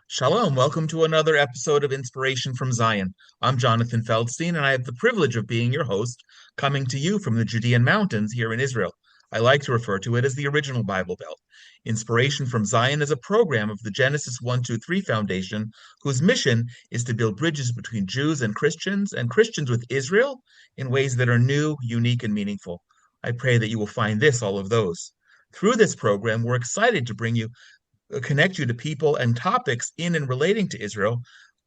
Shalom, welcome to another episode of Inspiration from Zion. I'm Jonathan Feldstein, and I have the privilege of being your host, coming to you from the Judean mountains here in Israel. I like to refer to it as the original Bible Belt. Inspiration from Zion is a program of the Genesis 123 Foundation, whose mission is to build bridges between Jews and Christians with Israel in ways that are new, unique, and meaningful. I pray that you will find this all of those. Through this program, we're excited to bring you connect you to people and topics in and relating to Israel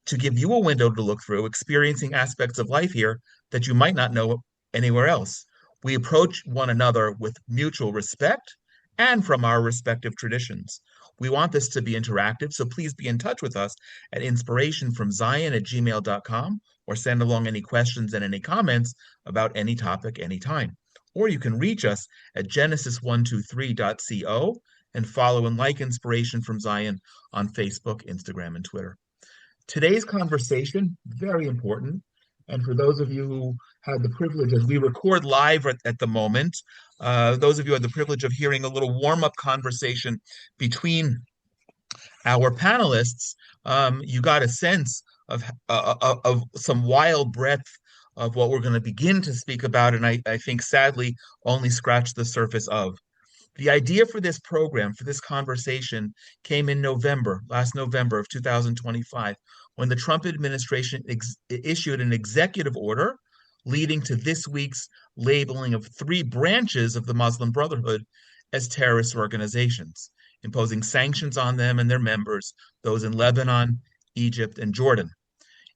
to give you a window to look through, experiencing aspects of life here that you might not know anywhere else. We approach one another with mutual respect and from our respective traditions. We want this to be interactive, so please be in touch with us at inspirationfromzion@gmail.com or send along any questions and any comments about any topic anytime. Or you can reach us at genesis123.co and follow and like Inspiration from Zion on Facebook, Instagram, and Twitter. Today's conversation, very important. And for those of you who had the privilege, as we record live at the moment, those of you who had the privilege of hearing a little warm-up conversation between our panelists, you got a sense of some wild breadth of what we're going to begin to speak about, and I think sadly only scratch the surface of. The idea for this program, for this conversation, came in last November of 2025, when the Trump administration issued an executive order leading to this week's labeling of three branches of the Muslim Brotherhood as terrorist organizations, imposing sanctions on them and their members, those in Lebanon, Egypt, and Jordan.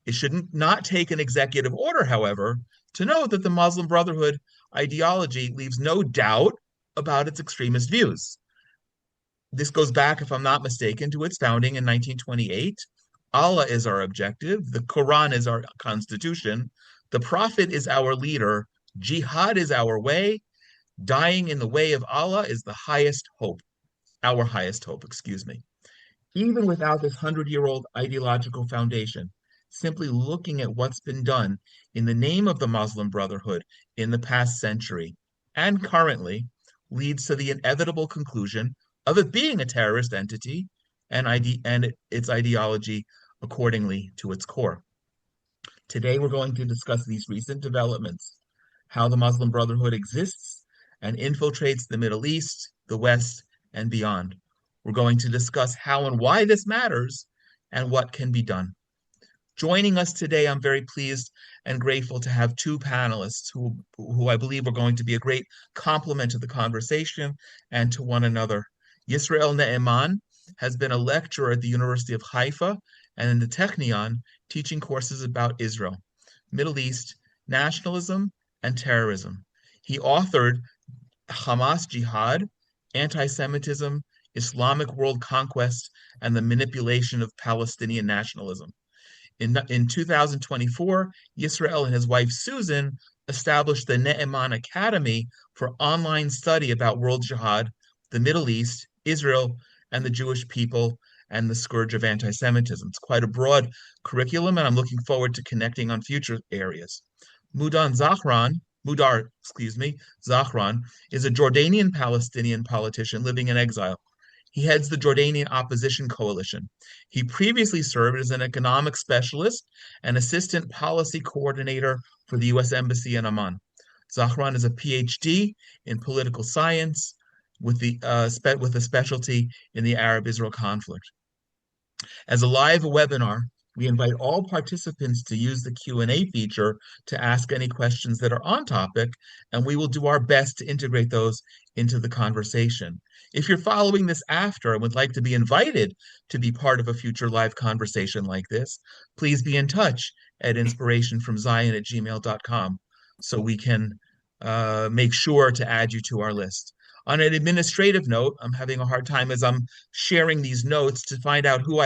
It should not take an executive order, however, to know that the Muslim Brotherhood ideology leaves no doubt about its extremist views. This goes back, if I'm not mistaken, to its founding in 1928. Allah is our objective, the Quran is our constitution, the Prophet is our leader, jihad is our way, dying in the way of Allah is the highest hope, our highest hope, excuse me. Even without this 100-year-old ideological foundation, simply looking at what's been done in the name of the Muslim Brotherhood in the past century and currently leads to the inevitable conclusion of it being a terrorist entity and its ideology accordingly to its core. Today, we're going to discuss these recent developments, how the Muslim Brotherhood exists and infiltrates the Middle East, the West, and beyond. We're going to discuss how and why this matters and what can be done. Joining us today, I'm very pleased and grateful to have two panelists who I believe are going to be a great complement to the conversation and to one another. Yisrael Ne'eman has been a lecturer at the University of Haifa and in the Technion, teaching courses about Israel, Middle East, nationalism, and terrorism. He authored Hamas Jihad, Anti-Semitism, Islamic World Conquest, and the Manipulation of Palestinian Nationalism. In 2024, Yisrael and his wife Susan established the Ne'eman Academy for online study about world jihad, the Middle East, Israel, and the Jewish people, and the scourge of anti-Semitism. It's quite a broad curriculum, and I'm looking forward to connecting on future areas. Mudar, Zahran, is a Jordanian Palestinian politician living in exile. He heads the Jordanian Opposition Coalition. He previously served as an economic specialist and assistant policy coordinator for the U.S. Embassy in Amman. Zahran is a PhD in political science with a specialty in the Arab-Israel conflict. As a live webinar, we invite all participants to use the Q&A feature to ask any questions that are on topic, and we will do our best to integrate those into the conversation. If you're following this after and would like to be invited to be part of a future live conversation like this, please be in touch at inspirationfromzion@gmail.com so we can make sure to add you to our list. On an administrative note, I'm having a hard time as I'm sharing these notes to find out who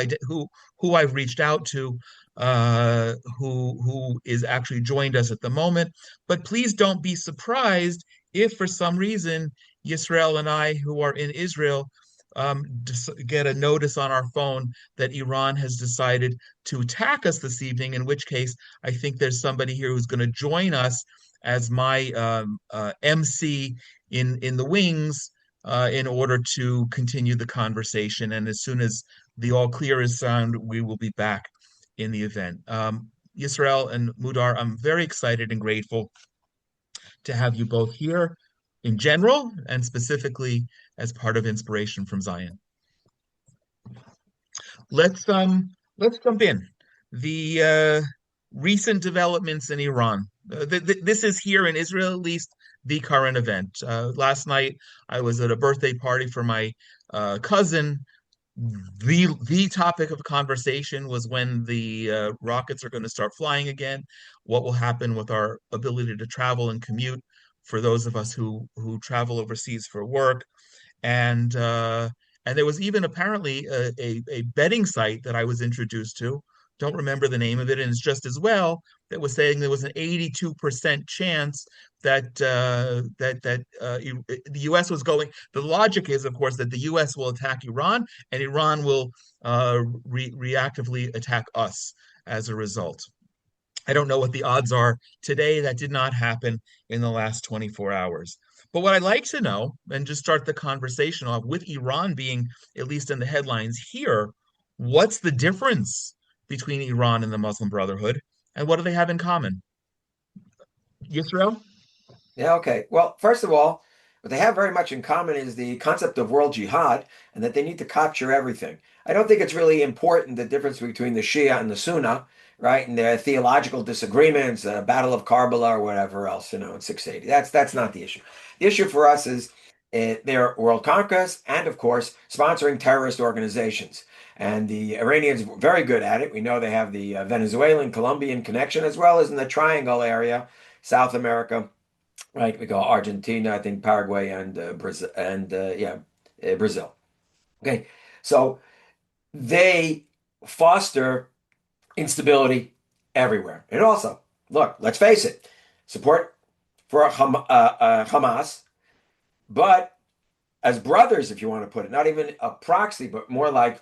I've reached out to, who is actually joined us at the moment. But please don't be surprised if for some reason Yisrael and I, who are in Israel, get a notice on our phone that Iran has decided to attack us this evening, in which case I think there's somebody here who's going to join us as my MC in the wings in order to continue the conversation. And as soon as the all clear is sound, we will be back in the event. Yisrael and Mudar, I'm very excited and grateful to have you both here in general and specifically as part of Inspiration from Zion. Let's jump in. The recent developments in Iran. This is here in Israel, at least the current event. Last night, I was at a birthday party for my cousin. The topic of conversation was when the rockets are going to start flying again. What will happen with our ability to travel and commute for those of us who travel overseas for work? And and there was even apparently a betting site that I was introduced to. Don't remember the name of it, and it's just as well that was saying there was an 82% chance that the U.S. was going. The logic is, of course, that the U.S. will attack Iran, and Iran will reactively attack us as a result. I don't know what the odds are today. That did not happen in the last 24 hours. But what I'd like to know, and just start the conversation off with Iran being at least in the headlines here, what's the difference between Iran and the Muslim Brotherhood, and what do they have in common? Yisrael? Yeah, okay. Well, first of all, what they have very much in common is the concept of world jihad and that they need to capture everything. I don't think it's really important the difference between the Shia and the Sunni, right? And their theological disagreements, Battle of Karbala or whatever else, in 680. That's not the issue. The issue for us is their world conquest and, of course, sponsoring terrorist organizations. And the Iranians were very good at it. We know they have the Venezuelan, Colombian connection, as well as in the Triangle area, South America. Right, we go Argentina, I think Paraguay and Brazil, and Brazil. Okay, so they foster instability everywhere, and also, look, let's face it, support for Hamas, but as brothers, if you want to put it, not even a proxy, but more like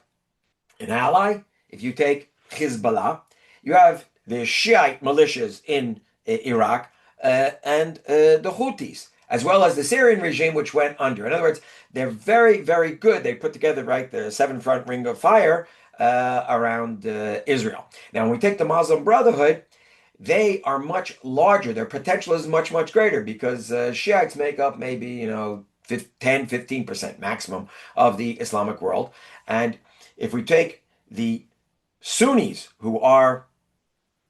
an ally. If you take Hezbollah, you have the Shiite militias in Iraq and the Houthis, as well as the Syrian regime, which went under. In other words, they're very, very good. They put together, right, the seven front ring of fire around Israel. Now, when we take the Moslem Brotherhood, they are much larger. Their potential is much, much greater because Shiites make up maybe, 10, 15% maximum of the Islamic world. And if we take the Sunnis, who are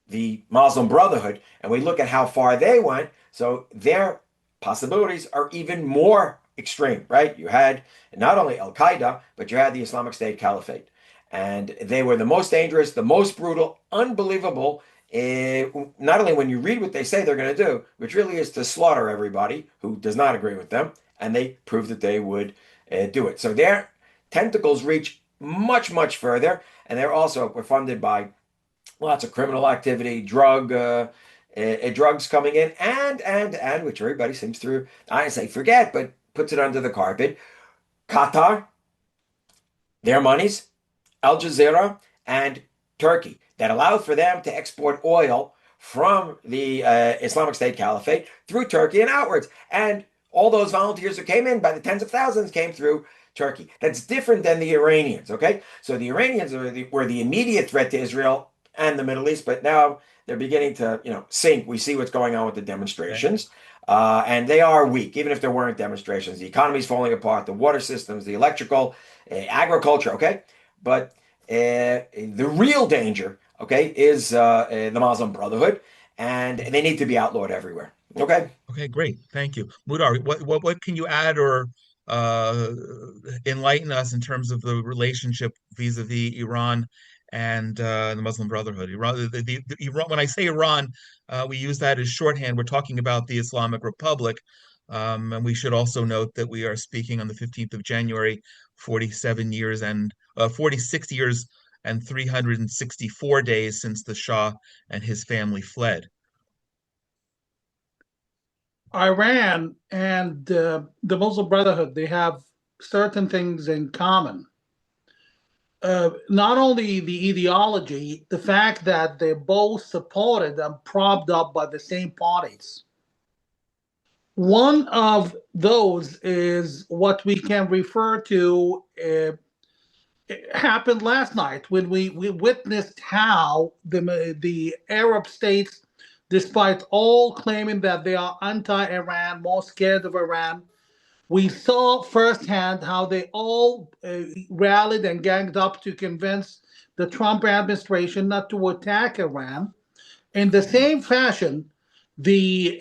the Muslim Brotherhood, and we look at how far they went, so their possibilities are even more extreme, right? You had not only Al Qaeda, but you had the Islamic State Caliphate. And they were the most dangerous, the most brutal, unbelievable. Not only when you read what they say they're going to do, which really is to slaughter everybody who does not agree with them, and they proved that they would do it. So their tentacles reach much, much further, and they're also were funded by lots of criminal activity, drugs coming in, and which everybody seems to, I say forget, but puts it under the carpet. Qatar, their monies, Al Jazeera, and Turkey that allowed for them to export oil from the Islamic State Caliphate through Turkey and outwards. And all those volunteers who came in by the tens of thousands came through Turkey. That's different than the Iranians, okay? So the Iranians were the immediate threat to Israel and the Middle East, but now they're beginning to, sink. We see what's going on with the demonstrations, and they are weak, even if there weren't demonstrations. The economy's falling apart, the water systems, the electrical, agriculture, okay? But the real danger, okay, is the Muslim Brotherhood, and they need to be outlawed everywhere. Okay. Okay, great. Thank you. Mudar, what can you add or uh, enlighten us in terms of the relationship vis-a-vis Iran and the Muslim Brotherhood? Iran, Iran, when I say Iran, we use that as shorthand. We're talking about the Islamic Republic. And we should also note that we are speaking on the 15th of January, 47 years and 46 years and 364 days since the Shah and his family fled. Iran and the Muslim Brotherhood, they have certain things in common. Not only the ideology, the fact that they're both supported and propped up by the same parties. One of those is what we can refer to happened last night when we witnessed how the Arab states, despite all claiming that they are anti-Iran, more scared of Iran, we saw firsthand how they all rallied and ganged up to convince the Trump administration not to attack Iran. In the same fashion, the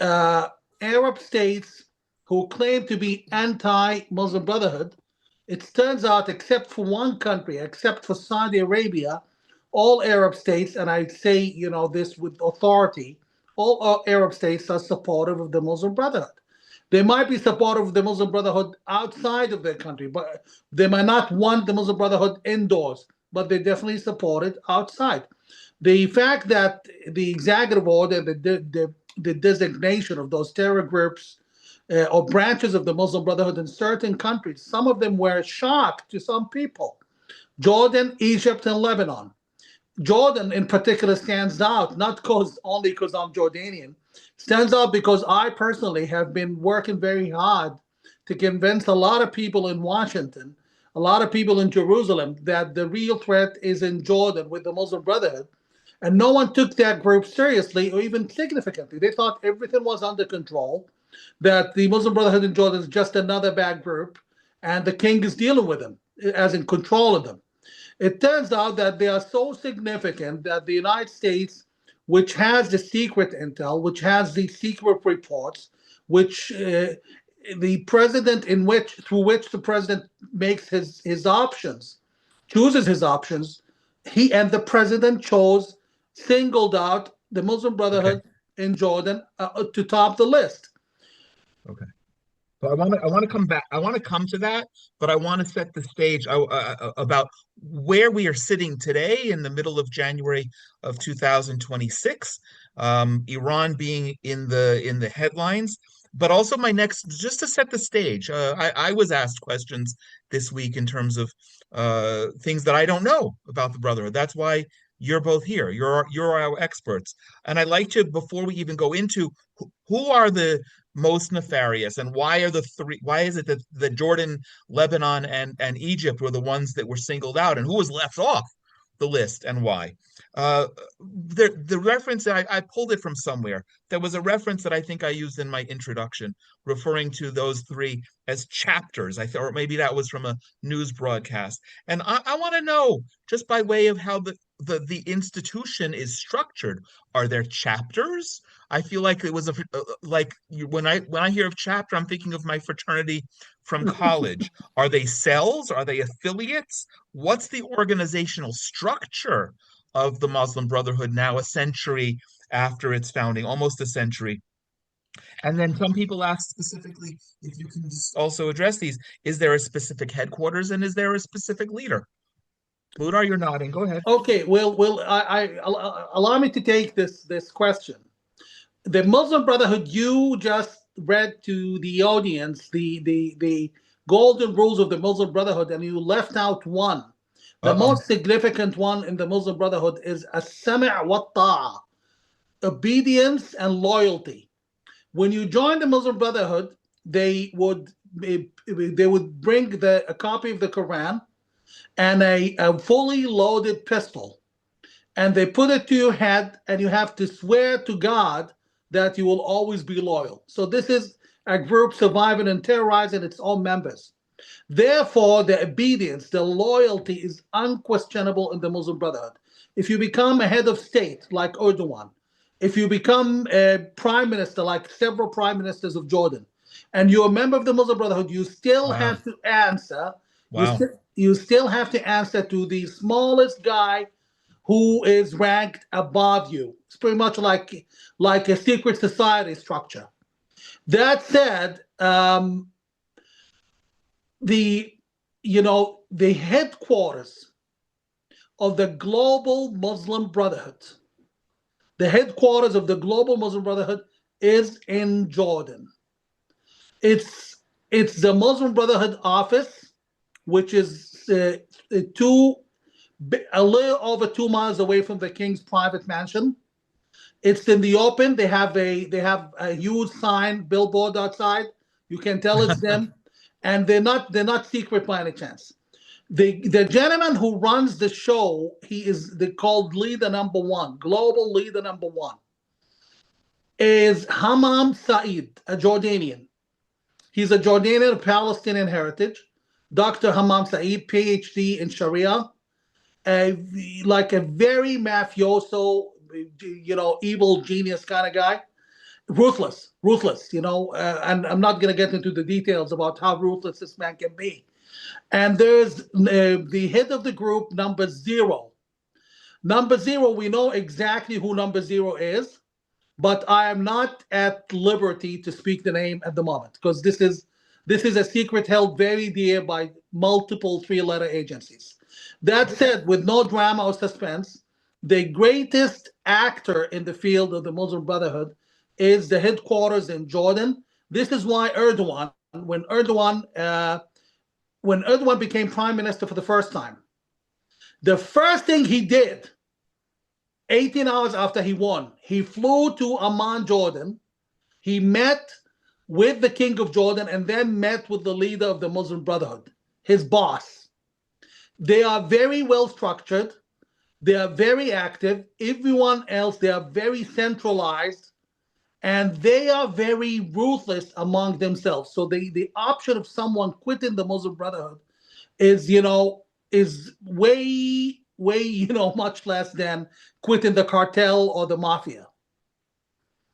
Arab states who claim to be anti-Muslim Brotherhood, it turns out, except for one country, except for Saudi Arabia, all Arab states, and I say this with authority, all Arab states are supportive of the Muslim Brotherhood. They might be supportive of the Muslim Brotherhood outside of their country, but they might not want the Muslim Brotherhood indoors, but they definitely support it outside. The fact that the executive order, the designation of those terror groups or branches of the Muslim Brotherhood in certain countries, some of them were a shock to some people. Jordan, Egypt, and Lebanon. Jordan in particular stands out, not only because I'm Jordanian, stands out because I personally have been working very hard to convince a lot of people in Washington, a lot of people in Jerusalem, that the real threat is in Jordan with the Muslim Brotherhood. And no one took that group seriously or even significantly. They thought everything was under control, that the Muslim Brotherhood in Jordan is just another bad group, and the king is dealing with them, as in control of them. It turns out that they are so significant that the United States, which has the secret intel, which has the secret reports, which the president through which the president makes his options, chooses his options, he and the president singled out the Muslim Okay. Brotherhood in Jordan to top the list. Okay. So I want to come back. I want to come to that, but I want to set the stage about where we are sitting today in the middle of January of 2026. Iran being in the headlines, but also my next, just to set the stage. I was asked questions this week in terms of things that I don't know about the Brotherhood. That's why you're both here. You're our experts, and I'd like to, before we even go into who are the most nefarious, and why is it that the Jordan, Lebanon, and Egypt were the ones that were singled out, and who was left off the list, and why? The reference, I pulled it from somewhere. There was a reference that I think I used in my introduction, referring to those three as chapters. I thought, or maybe that was from a news broadcast. And I want to know, just by way of how the institution is structured, are there chapters? I feel like it was when I hear of chapter, I'm thinking of my fraternity from college. Are they cells? Are they affiliates? What's the organizational structure of the Muslim Brotherhood now, a century after its founding, almost a century? And then some people ask specifically, if you can just also address these, is there a specific headquarters and is there a specific leader? Mudar, you're nodding. Go ahead. Okay, well, allow me to take this question. The Muslim Brotherhood, you just read to the audience the golden rules of the Muslim Brotherhood, and you left out one. The Uh-oh. most significant one in the Muslim Brotherhood is as-sam' wa ta'a, obedience and loyalty. When you join the Muslim Brotherhood, they would bring a copy of the Quran and a fully loaded pistol, and they put it to your head, and you have to swear to God that you will always be loyal. So this is a group surviving and terrorizing its own members. Therefore, the obedience, the loyalty is unquestionable in the Muslim Brotherhood. If you become a head of state like Erdogan, if you become a prime minister like several prime ministers of Jordan, and you're a member of the Muslim Brotherhood, you still Wow. have to answer. Wow. You still have to answer to the smallest guy who is ranked above you. It's pretty much like a secret society structure. That said, the the headquarters of the global Muslim Brotherhood, the headquarters of the global Muslim Brotherhood is in Jordan. It's the Muslim Brotherhood office, which is a little over 2 miles away from the king's private mansion. It's in the open. They have a huge sign, billboard outside. You can tell it's them, and they're not secret by any chance. The gentleman who runs the show, he is called leader number one, global leader number one, is Hammam Saeed, a Jordanian. He's a Jordanian of Palestinian heritage. Dr. Hammam Saeed, PhD in Sharia, like a very mafioso, evil genius kind of guy. Ruthless, and I'm not going to get into the details about how ruthless this man can be. And there's the head of the group, number zero. Number zero, we know exactly who number zero is, but I am not at liberty to speak the name at the moment because this is a secret held very dear by multiple three-letter agencies. That said, with no drama or suspense, the greatest actor in the field of the Muslim Brotherhood is the headquarters in Jordan. This is why Erdogan, when Erdogan became prime minister for the first time, the first thing he did, 18 hours after he won, he flew to Amman, Jordan. He met with the king of Jordan and then met with the leader of the Muslim Brotherhood, his boss. They are very well structured. They are very active. Everyone else, they are very centralized, and they are very ruthless among themselves. So the option of someone quitting the Muslim Brotherhood is way, much less than quitting the cartel or the mafia.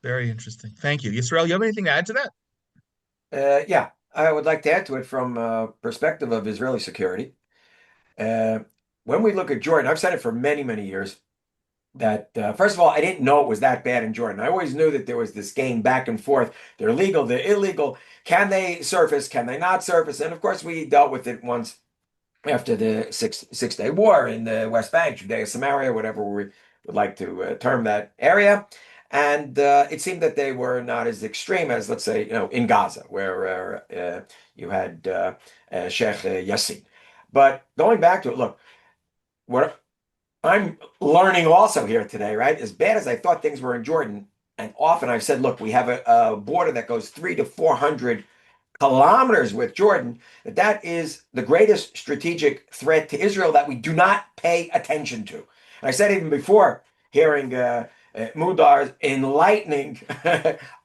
Very interesting. Thank you. Yisrael, you have anything to add to that? Yeah, I would like to add to it from perspective of Israeli security. When we look at Jordan, I've said it for many, many years that, first of all, I didn't know it was that bad in Jordan. I always knew that there was this game back and forth. They're legal, they're illegal. Can they surface? Can they not surface? And of course, we dealt with it once after the Six-Day War in the West Bank, Judea, Samaria, whatever we would like to term that area. And it seemed that they were not as extreme as, let's say, in Gaza, where you had Sheikh Yassin. But going back to it, look, what I'm learning also here today, right? As bad as I thought things were in Jordan, and often I've said, look, we have a border that goes 300 to 400 kilometers with Jordan, that is the greatest strategic threat to Israel that we do not pay attention to. And I said even before hearing Mudar's enlightening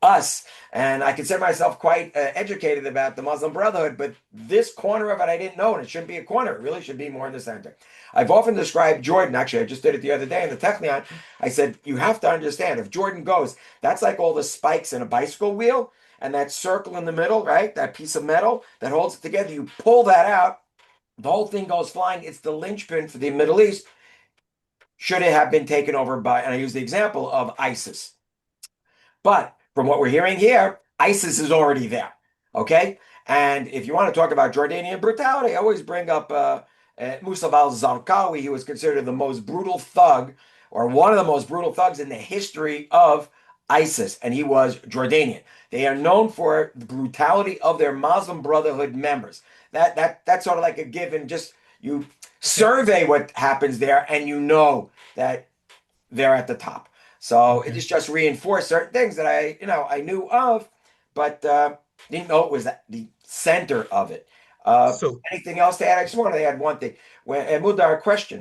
us, and I consider myself quite educated about the Muslim Brotherhood, but this corner of it I didn't know, and it shouldn't be a corner. It really should be more in the center. I've often described Jordan, actually, I just did it the other day in the Technion. I said, you have to understand, if Jordan goes, that's like all the spikes in a bicycle wheel, and that circle in the middle, right? That piece of metal that holds it together, you pull that out, the whole thing goes flying. It's the linchpin for the Middle East. Should it have been taken over by, and I use the example of ISIS. But from what we're hearing here, ISIS is already there, okay? And if you want to talk about Jordanian brutality, I always bring up Musa al-Zarqawi. He was considered the most brutal thug, or one of the most brutal thugs in the history of ISIS, and he was Jordanian. They are known for the brutality of their Muslim Brotherhood members. That's sort of like a given. Just you survey what happens there, and you know that they're at the top. So it just reinforced certain things that I knew of, but didn't know it was the center of it. So Anything else to add? I just wanted to add one thing. Mudar, question.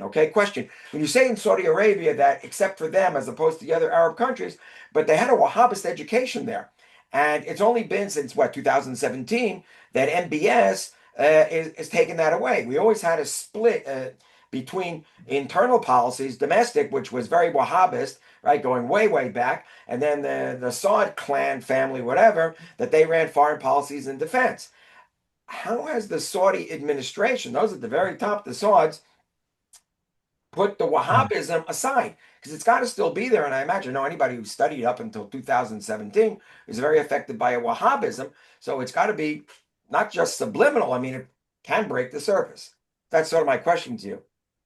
When you say in Saudi Arabia that except for them, as opposed to the other Arab countries, but they had a Wahhabist education there. And it's only been since, 2017 that MBS is taking that away. We always had a split between internal policies, domestic, which was very Wahhabist, right, going way, way back, and then the Saud clan family, whatever, that they ran foreign policies and defense. How has the Saudi administration, those at the very top, the Sauds, put the Wahhabism aside? Because it's got to still be there. And I imagine anybody who studied up until 2017 is very affected by a Wahhabism. So it's got to be not just subliminal. I mean, it can break the surface. That's sort of my question to you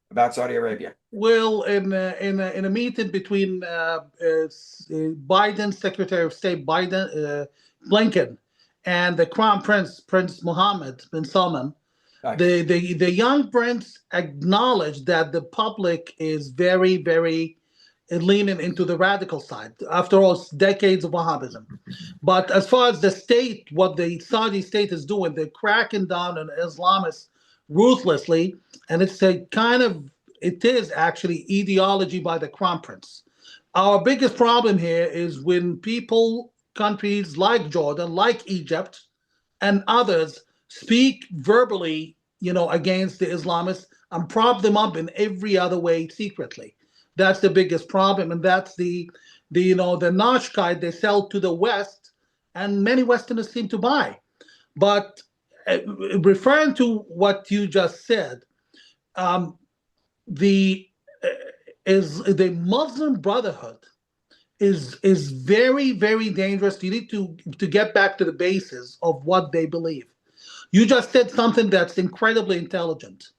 about Saudi Arabia. Well, in a meeting between Biden, Secretary of State Blinken, and the Crown Prince Mohammed bin Salman, Right. the young prince acknowledged that the public is very, very leaning into the radical side. After all, it's decades of Wahhabism. But as far as the state, what the Saudi state is doing, they're cracking down on Islamists ruthlessly, and it's a kind of, it is actually ideology by the crown prince. Our biggest problem here is when people, countries like Jordan, like Egypt, and others speak verbally, against the Islamists and prop them up in every other way secretly. That's the biggest problem, and that's the Nashkite they sell to the West, and many Westerners seem to buy. But referring to what you just said, the the Muslim Brotherhood is very, very dangerous. You need to get back to the basis of what they believe. You just said something that's incredibly intelligent.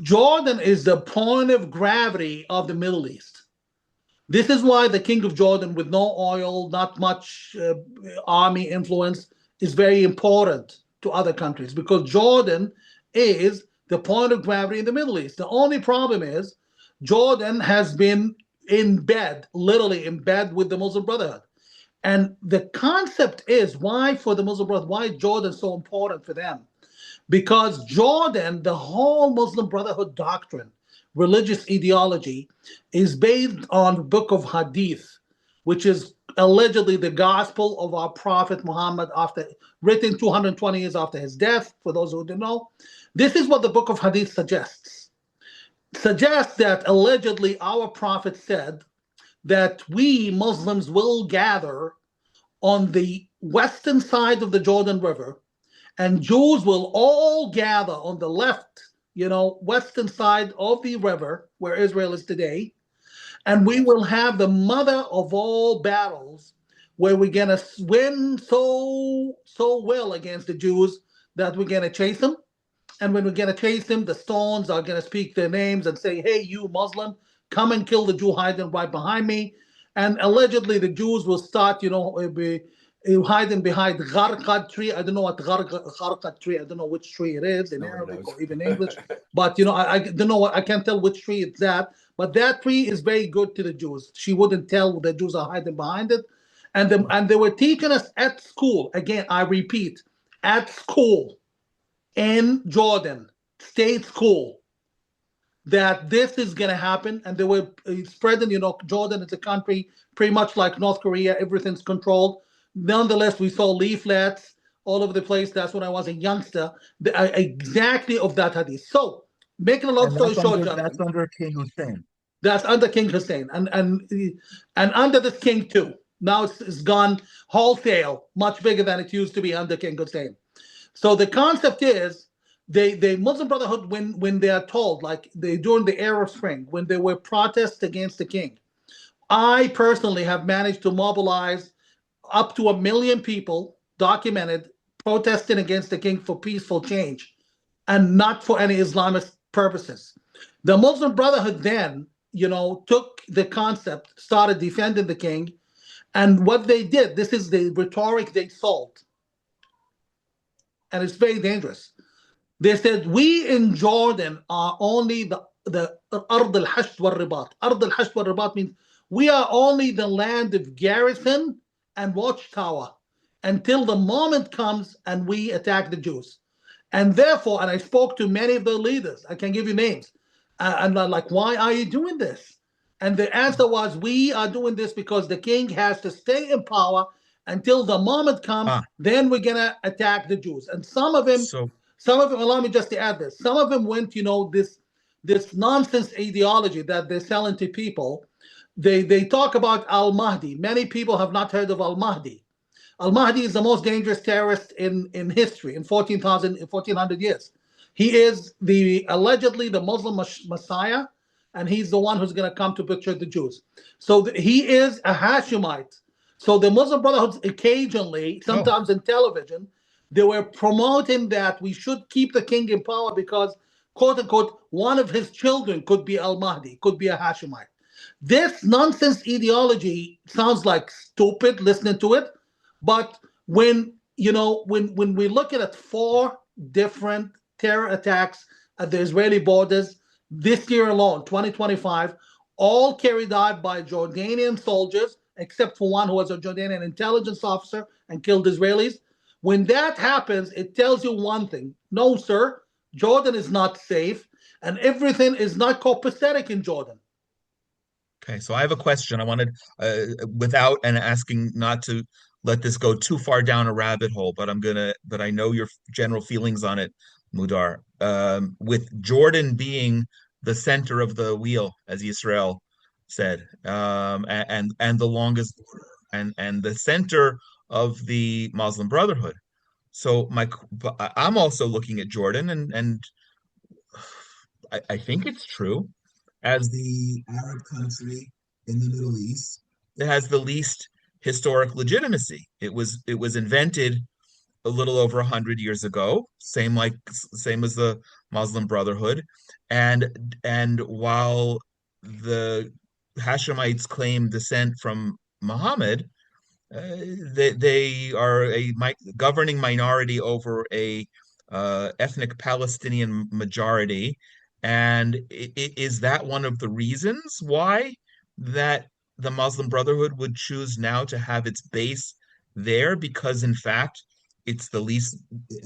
Jordan is the point of gravity of the Middle East. This is why the king of Jordan, with no oil, not much army influence, is very important to other countries, because Jordan is the point of gravity in the Middle East. The only problem is Jordan has been in bed, literally in bed with the Muslim Brotherhood. And the concept is, why for the Muslim Brotherhood, why is Jordan so important for them? Because Jordan, the whole Muslim Brotherhood doctrine, religious ideology, is based on the book of Hadith, which is allegedly the gospel of our Prophet Muhammad, written 220 years after his death, for those who don't know. This is what the book of Hadith suggests. Suggests that allegedly our Prophet said that we Muslims will gather on the western side of the Jordan River, and Jews will all gather on the left, western side of the river where Israel is today, and we will have the mother of all battles, where we're gonna win so well against the Jews that we're gonna chase them. And when we're gonna chase them, the stones are gonna speak their names and say, "Hey, you Muslim, come and kill the Jew hiding right behind me." And allegedly, the Jews will start, hiding behind the gharqad tree. I don't know what gharqad tree. I don't know which tree it is in Arabic or even English. But I don't know what. I can't tell which tree it's that. But that tree is very good to the Jews. She wouldn't tell the Jews are hiding behind it. And they were teaching us at school. Again, I repeat, at school in Jordan, state school, that this is going to happen. And they were spreading, Jordan is a country pretty much like North Korea. Everything's controlled. Nonetheless, we saw leaflets all over the place. That's when I was a youngster, exactly of that hadith. So, making a long story short, Jonathan, that's under King Hussein. That's under King Hussein, and under this king too. Now it's gone wholesale, much bigger than it used to be under King Hussein. So the concept is, the Muslim Brotherhood, when they are told, like during the Arab Spring, when there were protests against the king, I personally have managed to mobilize up to 1 million people, documented, protesting against the king for peaceful change and not for any Islamist purposes. The Muslim Brotherhood then, took the concept, started defending the king, and what they did, this is the rhetoric they sold, and it's very dangerous. They said, we in Jordan are only the Ard al-Hasht wal-Ribat. Ard al-Hasht wal-Ribat means we are only the land of garrison and watchtower until the moment comes and we attack the Jews. And therefore, and I spoke to many of the leaders, I can give you names, and I'm like, why are you doing this? And the answer was, we are doing this because the king has to stay in power until the moment comes, then we're going to attack the Jews. And some of them, allow me just to add this, some of them went, this nonsense ideology that they're selling to people. They talk about Al-Mahdi. Many people have not heard of Al-Mahdi. Al-Mahdi is the most dangerous terrorist in history, in 1400 years. He is allegedly the Muslim Messiah, and he's the one who's going to come to butcher the Jews. So he is a Hashemite. So the Muslim Brotherhood occasionally, sometimes in television, they were promoting that we should keep the king in power because, quote unquote, one of his children could be Al-Mahdi, could be a Hashemite. This nonsense ideology sounds like stupid listening to it, but when we look at 4 different terror attacks at the Israeli borders this year alone, 2025, all carried out by Jordanian soldiers, except for one who was a Jordanian intelligence officer and killed Israelis. When that happens, it tells you one thing. No, sir, Jordan is not safe, and everything is not copacetic in Jordan. Okay, so I have a question. I wanted, without and asking not to let this go too far down a rabbit hole, but I know your general feelings on it, Mudar. With Jordan being the center of the wheel, as Israel said, and the longest border, and the center of the Muslim Brotherhood. So I'm also looking at Jordan, and I think it's true as the Arab country in the Middle East that has the least historic legitimacy. It was invented a little over 100 years ago, same as the Muslim Brotherhood, and while the Hashemites claim descent from Muhammad, they are a governing minority over a ethnic Palestinian majority. And is that one of the reasons why that the Muslim Brotherhood would choose now to have its base there? Because in fact, it's the least,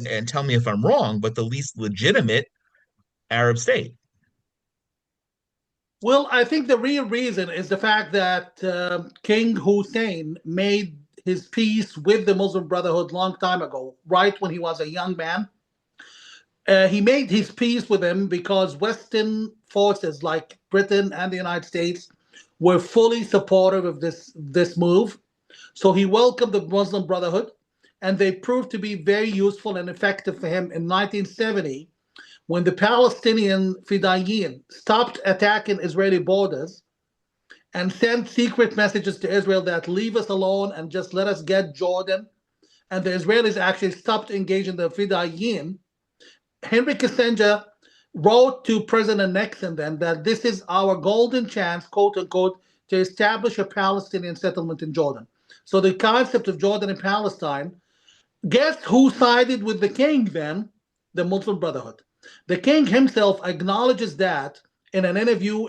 and tell me if I'm wrong, but the least legitimate Arab state. Well, I think the real reason is the fact that King Hussein made his peace with the Muslim Brotherhood long time ago, right when he was a young man. He made his peace with him because Western forces like Britain and the United States were fully supportive of this move. So he welcomed the Muslim Brotherhood, and they proved to be very useful and effective for him in 1970 when the Palestinian Fedayeen stopped attacking Israeli borders and sent secret messages to Israel that leave us alone and just let us get Jordan. And the Israelis actually stopped engaging the Fedayeen. Henry Kissinger wrote to President Nixon then that this is our golden chance, quote unquote, to establish a Palestinian settlement in Jordan. So the concept of Jordan and Palestine, guess who sided with the king then? The Muslim Brotherhood. The king himself acknowledges that in an interview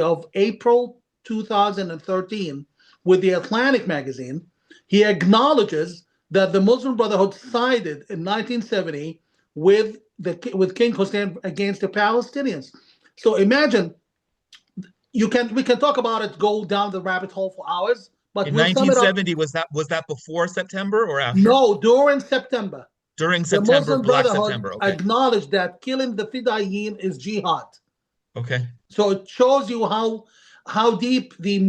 of April 2013 with the Atlantic magazine. He acknowledges that the Muslim Brotherhood sided in 1970 with King Hussein against the Palestinians. So imagine, we can talk about it, go down the rabbit hole for hours, but In we'll sum it up. 1970, was that before September or after? No, during September. During The September, Muslim Black Brotherhood September. Okay. acknowledged that killing the Fedayeen is jihad. Okay. So it shows you how deep the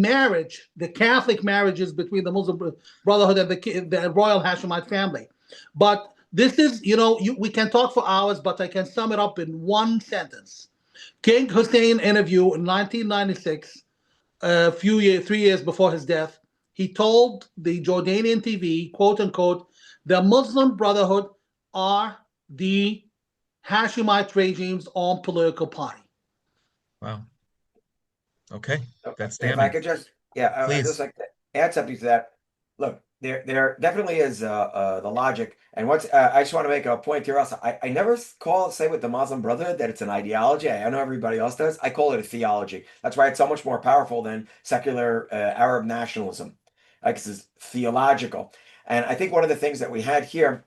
Catholic marriage is between the Muslim Brotherhood and the Royal Hashemite family. But this is, we can talk for hours, but I can sum it up in one sentence. King Hussein interview in 1996, 3 years before his death, he told the Jordanian TV, quote unquote, the Muslim Brotherhood are the Hashemite regime's own political party. Wow. Okay. That's If I damning. could just, I Please. just like to add something to that. Look, there definitely is the logic, and I just want to make a point here also. I never say with the Muslim Brotherhood that it's an ideology. I know everybody else does. I call it a theology. That's why it's so much more powerful than secular Arab nationalism. Like it's theological, and I think one of the things that we had here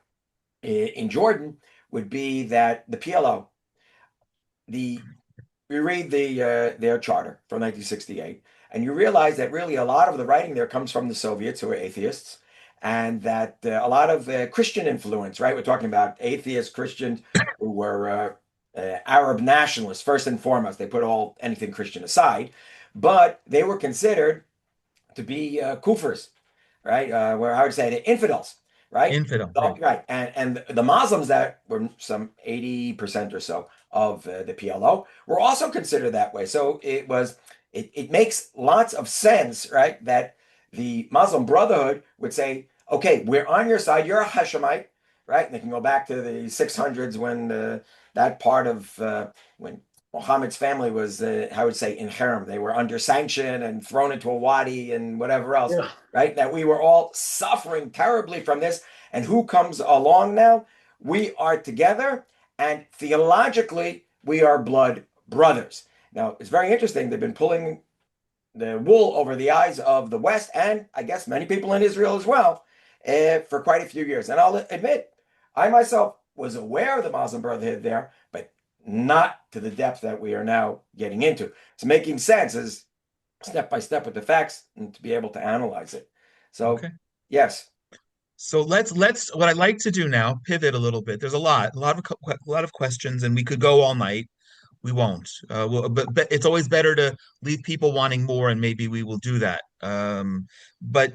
in Jordan would be that the PLO, we read their charter from 1968, and you realize that really a lot of the writing there comes from the Soviets, who are atheists, and that a lot of Christian influence, right? We're talking about atheist Christians who were Arab nationalists, first and foremost. They put anything Christian aside, but they were considered to be kufirs, right? Where I would say the infidels, right? Infidel. Right. And the Muslims that were some 80% or so of the PLO were also considered that way. So it makes lots of sense, right? That the Muslim Brotherhood would say, okay, we're on your side. You're a Hashemite, right? And they can go back to the 600s when that part of when Muhammad's family was, I would say, in harem. They were under sanction and thrown into a wadi and whatever else, right? That we were all suffering terribly from this. And who comes along now? We are together, and theologically, we are blood brothers. Now, it's very interesting. They've been pulling the wool over the eyes of the West, and I guess many people in Israel as well, for quite a few years. And I'll admit, I myself was aware of the Muslim Brotherhood there, but not to the depth that we are now getting into. It's making sense as step by step with the facts and to be able to analyze it. So, Okay. yes. So let's what I'd like to do now, pivot a little bit. There's a lot of questions, and we could go all night. We won't. But it's always better to leave people wanting more, and maybe we will do that. But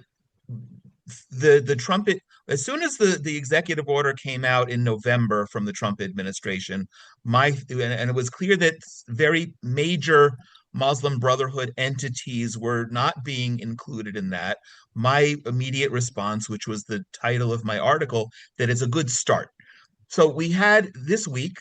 the Trump, as soon as the executive order came out in November from the Trump administration, and it was clear that very major Muslim Brotherhood entities were not being included in that. My immediate response, which was the title of my article, that it's a good start. So we had this week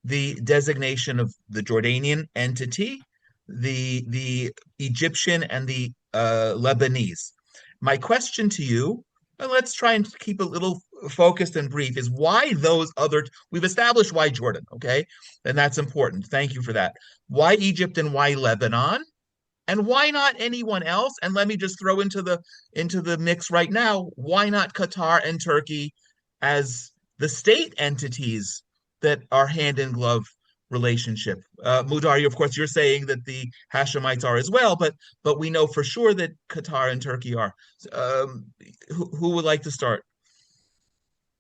the designation of the Jordanian entity, the Egyptian, and the Lebanese. My question to you, and let's try and keep a little focused and brief, is why those other, we've established why Jordan, okay? And that's important. Thank you for that. Why Egypt and why Lebanon? And why not anyone else? And let me just throw into the mix right now, why not Qatar and Turkey as the state entities that are hand in glove relationship? Mudar, of course, you're saying that the Hashemites are as well, but we know for sure that Qatar and Turkey are. Who would like to start?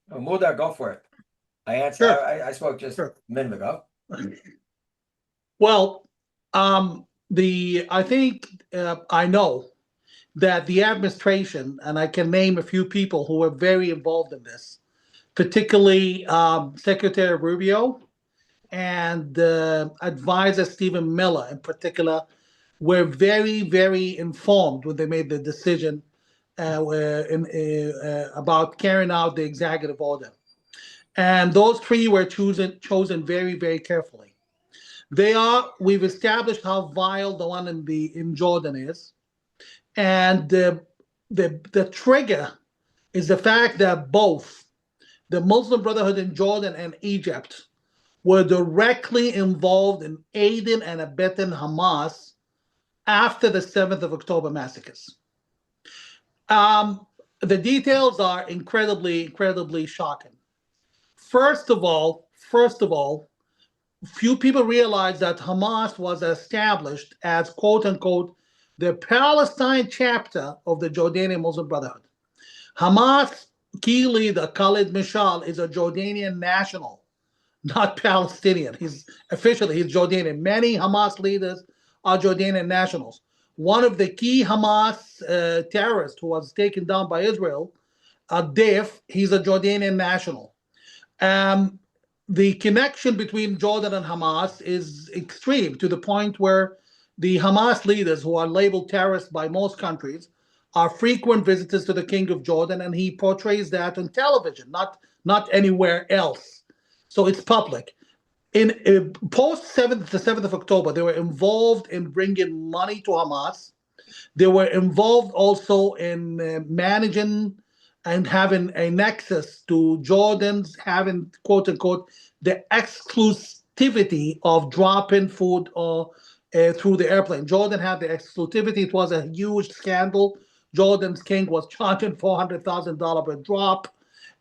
Muda, go for it. I answered. Sure. I spoke just a minute ago. Well, I think I know that the administration, and I can name a few people who were very involved in this, particularly Secretary Rubio and advisor Stephen Miller in particular, were very, very informed when they made the decision about carrying out the executive order. And those three were chosen very, very carefully. We've established how vile the one in Jordan is. And the trigger is the fact that both the Muslim Brotherhood in Jordan and Egypt were directly involved in aiding and abetting Hamas after the 7th of October massacres. The details are incredibly, incredibly shocking. First of all, few people realize that Hamas was established as, quote unquote, the Palestine chapter of the Jordanian Muslim Brotherhood. Hamas key leader Khalid Mishal is a Jordanian national, not Palestinian. He's Jordanian. Many Hamas leaders are Jordanian nationals. One of the key Hamas terrorists who was taken down by Israel, Deif, he's a Jordanian national. The connection between Jordan and Hamas is extreme, to the point where the Hamas leaders, who are labeled terrorists by most countries, are frequent visitors to the King of Jordan, and he portrays that on television, not anywhere else. So it's public. In post the 7th of October, they were involved in bringing money to Hamas. They were involved also in managing and having a nexus to Jordan's having, quote unquote, the exclusivity of dropping food through the airplane. Jordan had the exclusivity. It was a huge scandal. Jordan's king was charging $400,000 per drop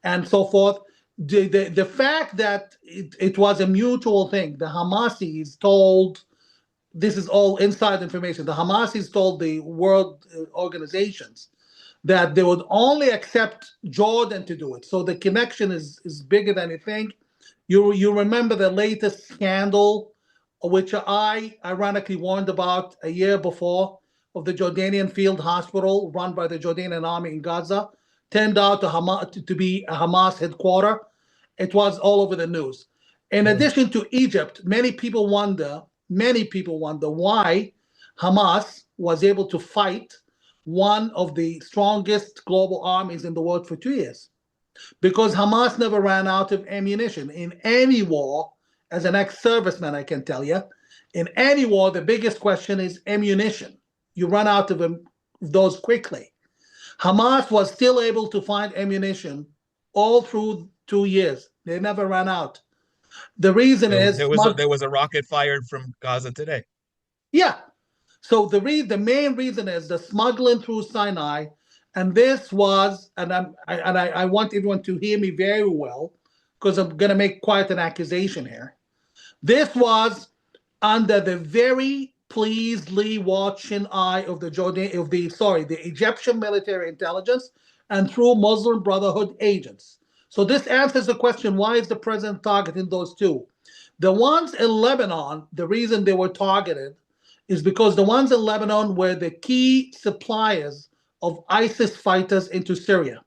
and so forth. The fact that it was a mutual thing, the Hamasis told, this is all inside information, the Hamasis told the world organizations that they would only accept Jordan to do it. So the connection is bigger than you think. You remember the latest scandal, which I ironically warned about a year before, of the Jordanian field hospital run by the Jordanian army in Gaza, turned out to be a Hamas headquarters. It was all over the news. In addition to Egypt, many people wonder why Hamas was able to fight one of the strongest global armies in the world for 2 years. Because Hamas never ran out of ammunition. In any war, as an ex-serviceman, I can tell you, in any war, the biggest question is ammunition. You run out of those quickly. Hamas was still able to find ammunition all through 2 years. They never ran out. The reason is there was a rocket fired from Gaza today. Yeah. So the main reason is the smuggling through Sinai, and this was, and I want everyone to hear me very well, because I'm going to make quite an accusation here. This was under the very pleasantly watching eye of the Egyptian military intelligence and through Muslim Brotherhood agents. So this answers the question: why is the president targeting those two? The ones in Lebanon, the reason they were targeted is because the ones in Lebanon were the key suppliers of ISIS fighters into Syria.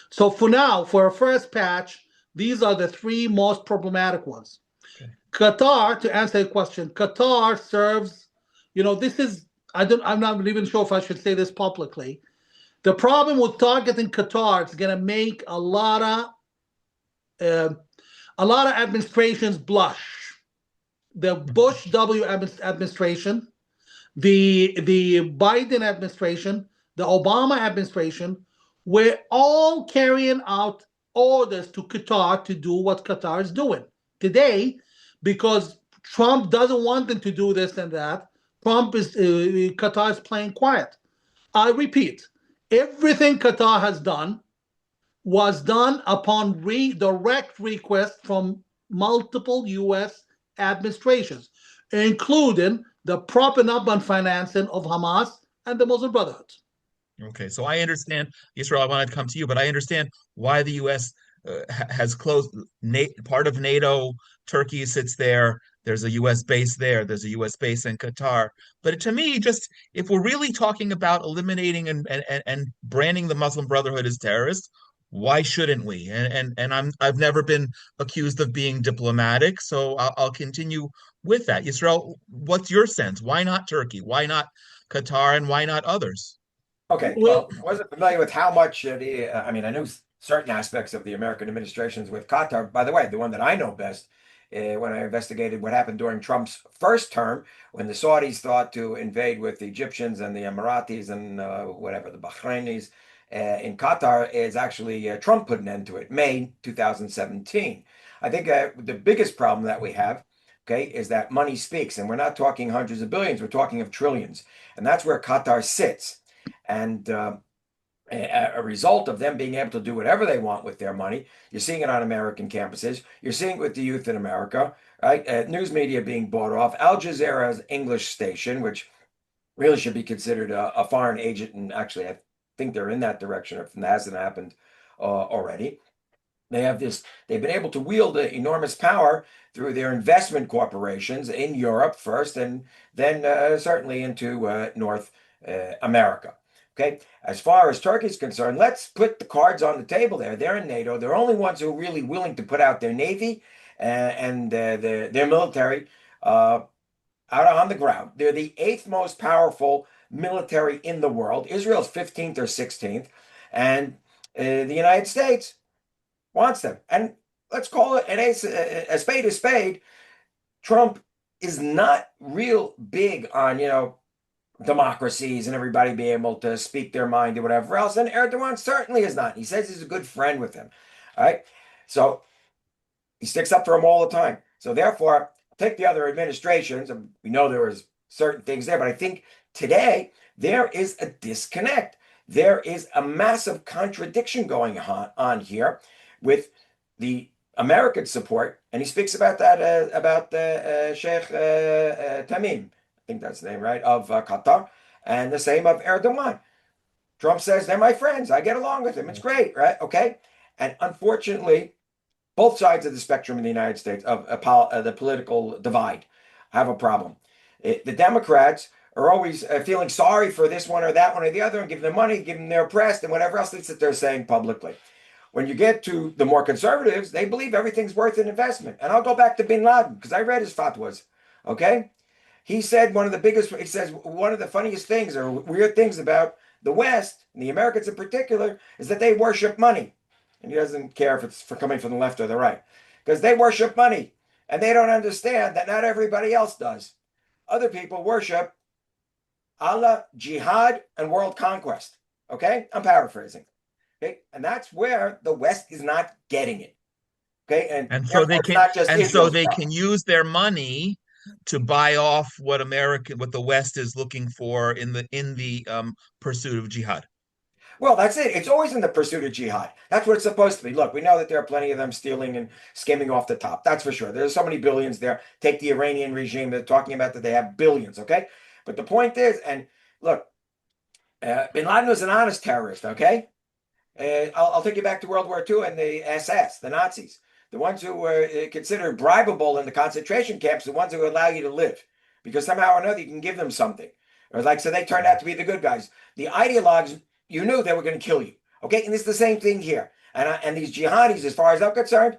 So for now, for a first patch, these are the three most problematic ones. Okay. Qatar, to answer your question, Qatar serves, this is, I'm not even sure if I should say this publicly. The problem with targeting Qatar is going to make a lot of administrations blush. The Bush W administration, the Biden administration, the Obama administration, were all carrying out orders to Qatar to do what Qatar is doing today, because Trump doesn't want them to do this and that. Qatar is playing quiet. I repeat, everything Qatar has done was done upon direct request from multiple U.S. administrations, including the propping up and financing of Hamas and the Muslim Brotherhood. Okay, so I understand, Israel, I wanted to come to you, but I understand why the U.S. Has closed part of NATO. Turkey sits there. There's a U.S. base there. There's a U.S. base in Qatar. But to me, just if we're really talking about eliminating and branding the Muslim Brotherhood as terrorists, why shouldn't we? And I've never been accused of being diplomatic, so I'll continue with that. Israel, what's your sense? Why not Turkey? Why not Qatar? And why not others? Okay, well, I wasn't familiar with how much I mean, I knew certain aspects of the American administrations with Qatar. By the way, the one that I know best, when I investigated what happened during Trump's first term, when the Saudis thought to invade with the Egyptians and the Emiratis and whatever, the Bahrainis in Qatar, is actually Trump put an end to it, May 2017. I think the biggest problem that we have, okay, is that money speaks, and we're not talking hundreds of billions, we're talking of trillions, and that's where Qatar sits. And a result of them being able to do whatever they want with their money, you're seeing it on American campuses. You're seeing it with the youth in America, right? News media being bought off. Al Jazeera's English station, which really should be considered a foreign agent, and actually, I think they're in that direction if it hasn't happened already. They've been able to wield enormous power through their investment corporations in Europe first, and then certainly into North America. Okay, as far as Turkey is concerned, let's put the cards on the table there. They're in NATO. They're only ones who are really willing to put out their navy and their military out on the ground. They're the 8th most powerful military in the world. Israel's 15th or 16th, and the United States wants them. And let's call it a spade a spade. Trump is not real big on, democracies and everybody being able to speak their mind or whatever else. And Erdogan certainly is not. He says he's a good friend with him. All right. So he sticks up for him all the time. So therefore, take the other administrations. And we know there was certain things there, but I think today there is a disconnect. There is a massive contradiction going on here with the American support. And he speaks about that, about Sheikh Tamim. I think that's the name, right, of Qatar, and the same of Erdogan. Trump says they're my friends. I get along with them. It's great, right? Okay. And unfortunately, both sides of the spectrum in the United States of the political divide have a problem. The Democrats are always feeling sorry for this one or that one or the other and giving them money, giving them their press and whatever else that they're saying publicly. When you get to the more conservatives, they believe everything's worth an investment. And I'll go back to bin Laden because I read his fatwas. Okay. He said one of the funniest things or weird things about the West, and the Americans in particular, is that they worship money. And he doesn't care if it's coming from the left or the right, because they worship money. And they don't understand that not everybody else does. Other people worship Allah, jihad, and world conquest. Okay? I'm paraphrasing. Okay? And that's where the West is not getting it. Okay? And so they can use their money to buy off what what the West is looking for in the pursuit of jihad. Well, that's it. It's always in the pursuit of jihad. That's what it's supposed to be. Look, we know that there are plenty of them stealing and skimming off the top. That's for sure. There's so many billions there. Take the Iranian regime. They're talking about that they have billions, okay? But the point is, and look, bin Laden was an honest terrorist, okay? I'll take you back to World War II and the SS, the Nazis. The ones who were considered bribable in the concentration camps, the ones who allow you to live. Because somehow or another you can give them something. Or like, so they turned out to be the good guys. The ideologues, you knew they were going to kill you. Okay, and it's the same thing here. And these jihadis, as far as I'm concerned,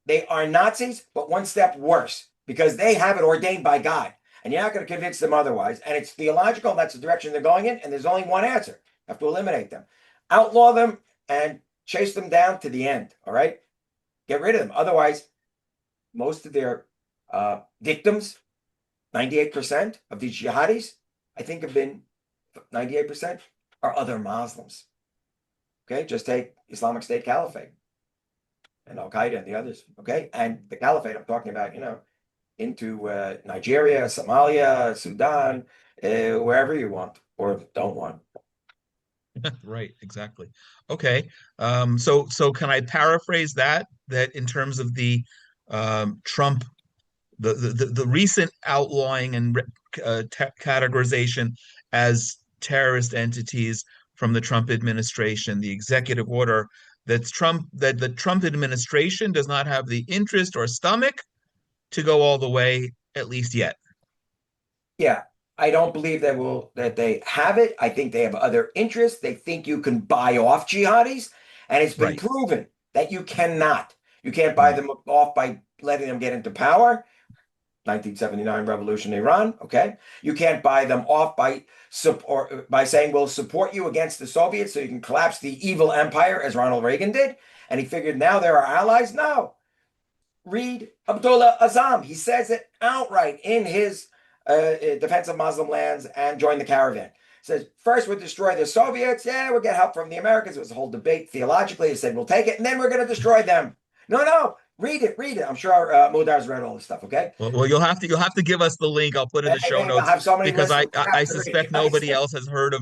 they are Nazis, but one step worse. Because they have it ordained by God. And you're not going to convince them otherwise. And it's theological, that's the direction they're going in, and there's only one answer. You have to eliminate them. Outlaw them and chase them down to the end, all right? Get rid of them. Otherwise, most of their victims, 98% of these jihadis, I think have been 98% are other Muslims. Okay, just take Islamic State Caliphate and Al-Qaeda and the others, okay? And the Caliphate, I'm talking about, into Nigeria, Somalia, Sudan, wherever you want or don't want. Right, exactly. Okay. So can I paraphrase that in terms of the Trump, the recent outlawing and categorization as terrorist entities from the Trump administration, the executive order that the Trump administration does not have the interest or stomach to go all the way, at least yet. Yeah, I don't believe that they have it. I think they have other interests. They think you can buy off jihadis, and it's been Right. proven that you cannot. You can't buy Right. them off by letting them get into power. 1979 revolution in Iran, okay? You can't buy them off by saying we'll support you against the Soviets so you can collapse the evil empire as Ronald Reagan did. And he figured now they're our allies. No. Read Abdullah Azzam. He says it outright in his Defense of Muslim Lands and Join the Caravan. Says, first we'll destroy the Soviets. Yeah, we'll get help from the Americans. It was a whole debate theologically. He said, we'll take it, and then we're going to destroy them. No. Read it. I'm sure Mudar's read all this stuff, okay? Well, you'll have to give us the link. I'll put in the show notes have so many because I lists suspect nobody else has heard of.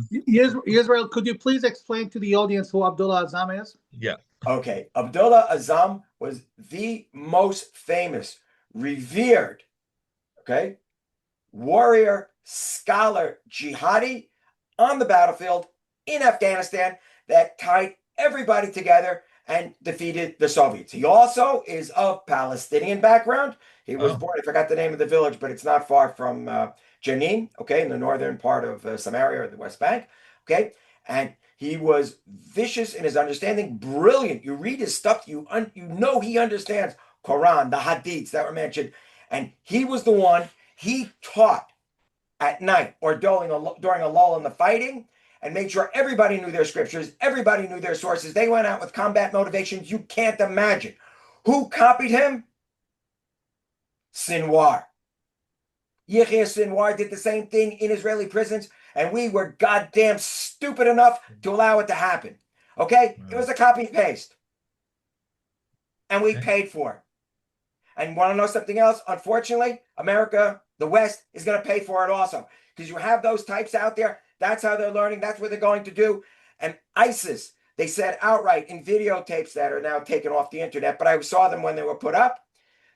Israel, could you please explain to the audience who Abdullah Azzam is? Yeah. Okay. Abdullah Azzam was the most famous, revered, okay, warrior, scholar, jihadi on the battlefield in Afghanistan that tied everybody together and defeated the Soviets. He also is of Palestinian background. He was born, I forgot the name of the village, but it's not far from Jenin, okay, in the northern part of Samaria or the West Bank, okay? And he was vicious in his understanding, brilliant. You read his stuff, you know he understands Quran, the Hadiths that were mentioned. And he was the one, he taught at night or during a lull in the fighting, and made sure everybody knew their scriptures, everybody knew their sources. They went out with combat motivations you can't imagine. Who copied him? Sinwar. Yahya Sinwar did the same thing in Israeli prisons, and we were goddamn stupid enough to allow it to happen. Okay? It was a copy and paste. And we paid for it. And want to know something else? Unfortunately, America, the West, is going to pay for it also. Because you have those types out there. That's how they're learning. That's what they're going to do. And ISIS, they said outright in videotapes that are now taken off the internet, but I saw them when they were put up.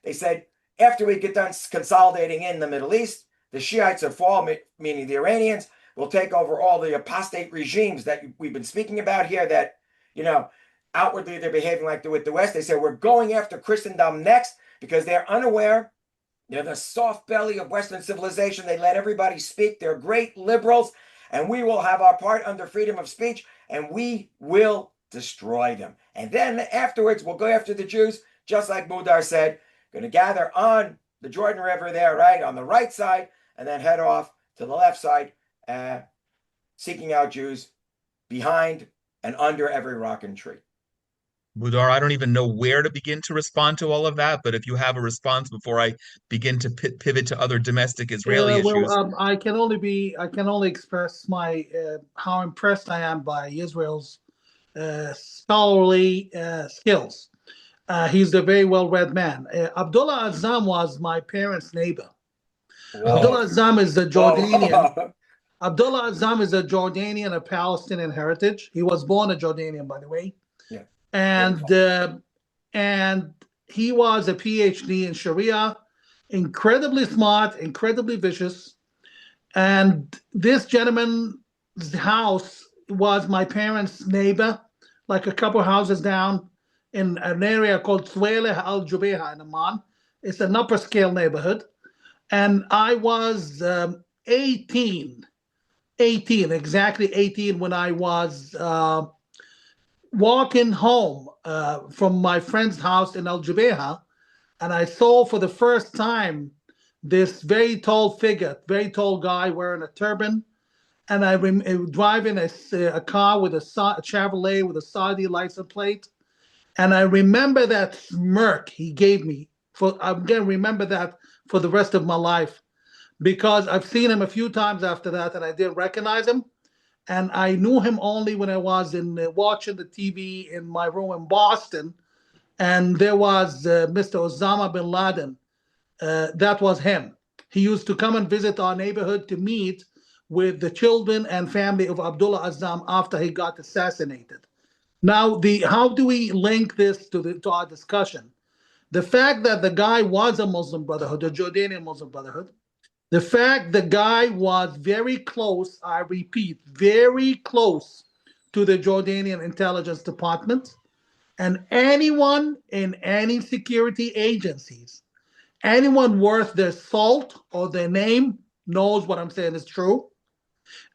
They said, after we get done consolidating in the Middle East, the Shiites will fall, meaning the Iranians, will take over all the apostate regimes that we've been speaking about here that, outwardly they're behaving like with the West. They said, we're going after Christendom next because they're unaware. They're the soft belly of Western civilization. They let everybody speak. They're great liberals. And we will have our part under freedom of speech, and we will destroy them. And then afterwards, we'll go after the Jews, just like Mudar said, going to gather on the Jordan River there, right, on the right side, and then head off to the left side, seeking out Jews behind and under every rock and tree. Mudar, I don't even know where to begin to respond to all of that, but if you have a response before I begin to pivot to other domestic Israeli issues. I can only express my how impressed I am by Israel's scholarly skills. He's a very well-read man. Abdullah Azzam was my parents' neighbor. Whoa. Abdullah Azzam is a Jordanian. Whoa. Abdullah Azzam is a Jordanian of Palestinian heritage. He was born a Jordanian, by the way, Yeah. and Beautiful. and he was a PhD in Sharia, incredibly smart, incredibly vicious. And this gentleman's house was my parents' neighbor, like a couple houses down in an area called Suele Al Jubeha in Amman. It's an upper scale neighborhood. And I was 18, 18, exactly 18, when I was walking home from my friend's house in Al Jubeha. And I saw for the first time this very tall figure, very tall guy wearing a turban. And I driving a car with a Chevrolet with a Saudi license plate. And I remember that smirk he gave me. I'm going to remember that for the rest of my life, because I've seen him a few times after that and I didn't recognize him. And I knew him only when I was watching the TV in my room in Boston. And there was Mr. Osama bin Laden. That was him. He used to come and visit our neighborhood to meet with the children and family of Abdullah Azzam after he got assassinated. Now, how do we link this to our discussion? The fact that the guy was a Muslim Brotherhood, a Jordanian Muslim Brotherhood, the fact the guy was very close, I repeat, very close to the Jordanian intelligence department, and anyone in any security agencies, anyone worth their salt or their name knows what I'm saying is true.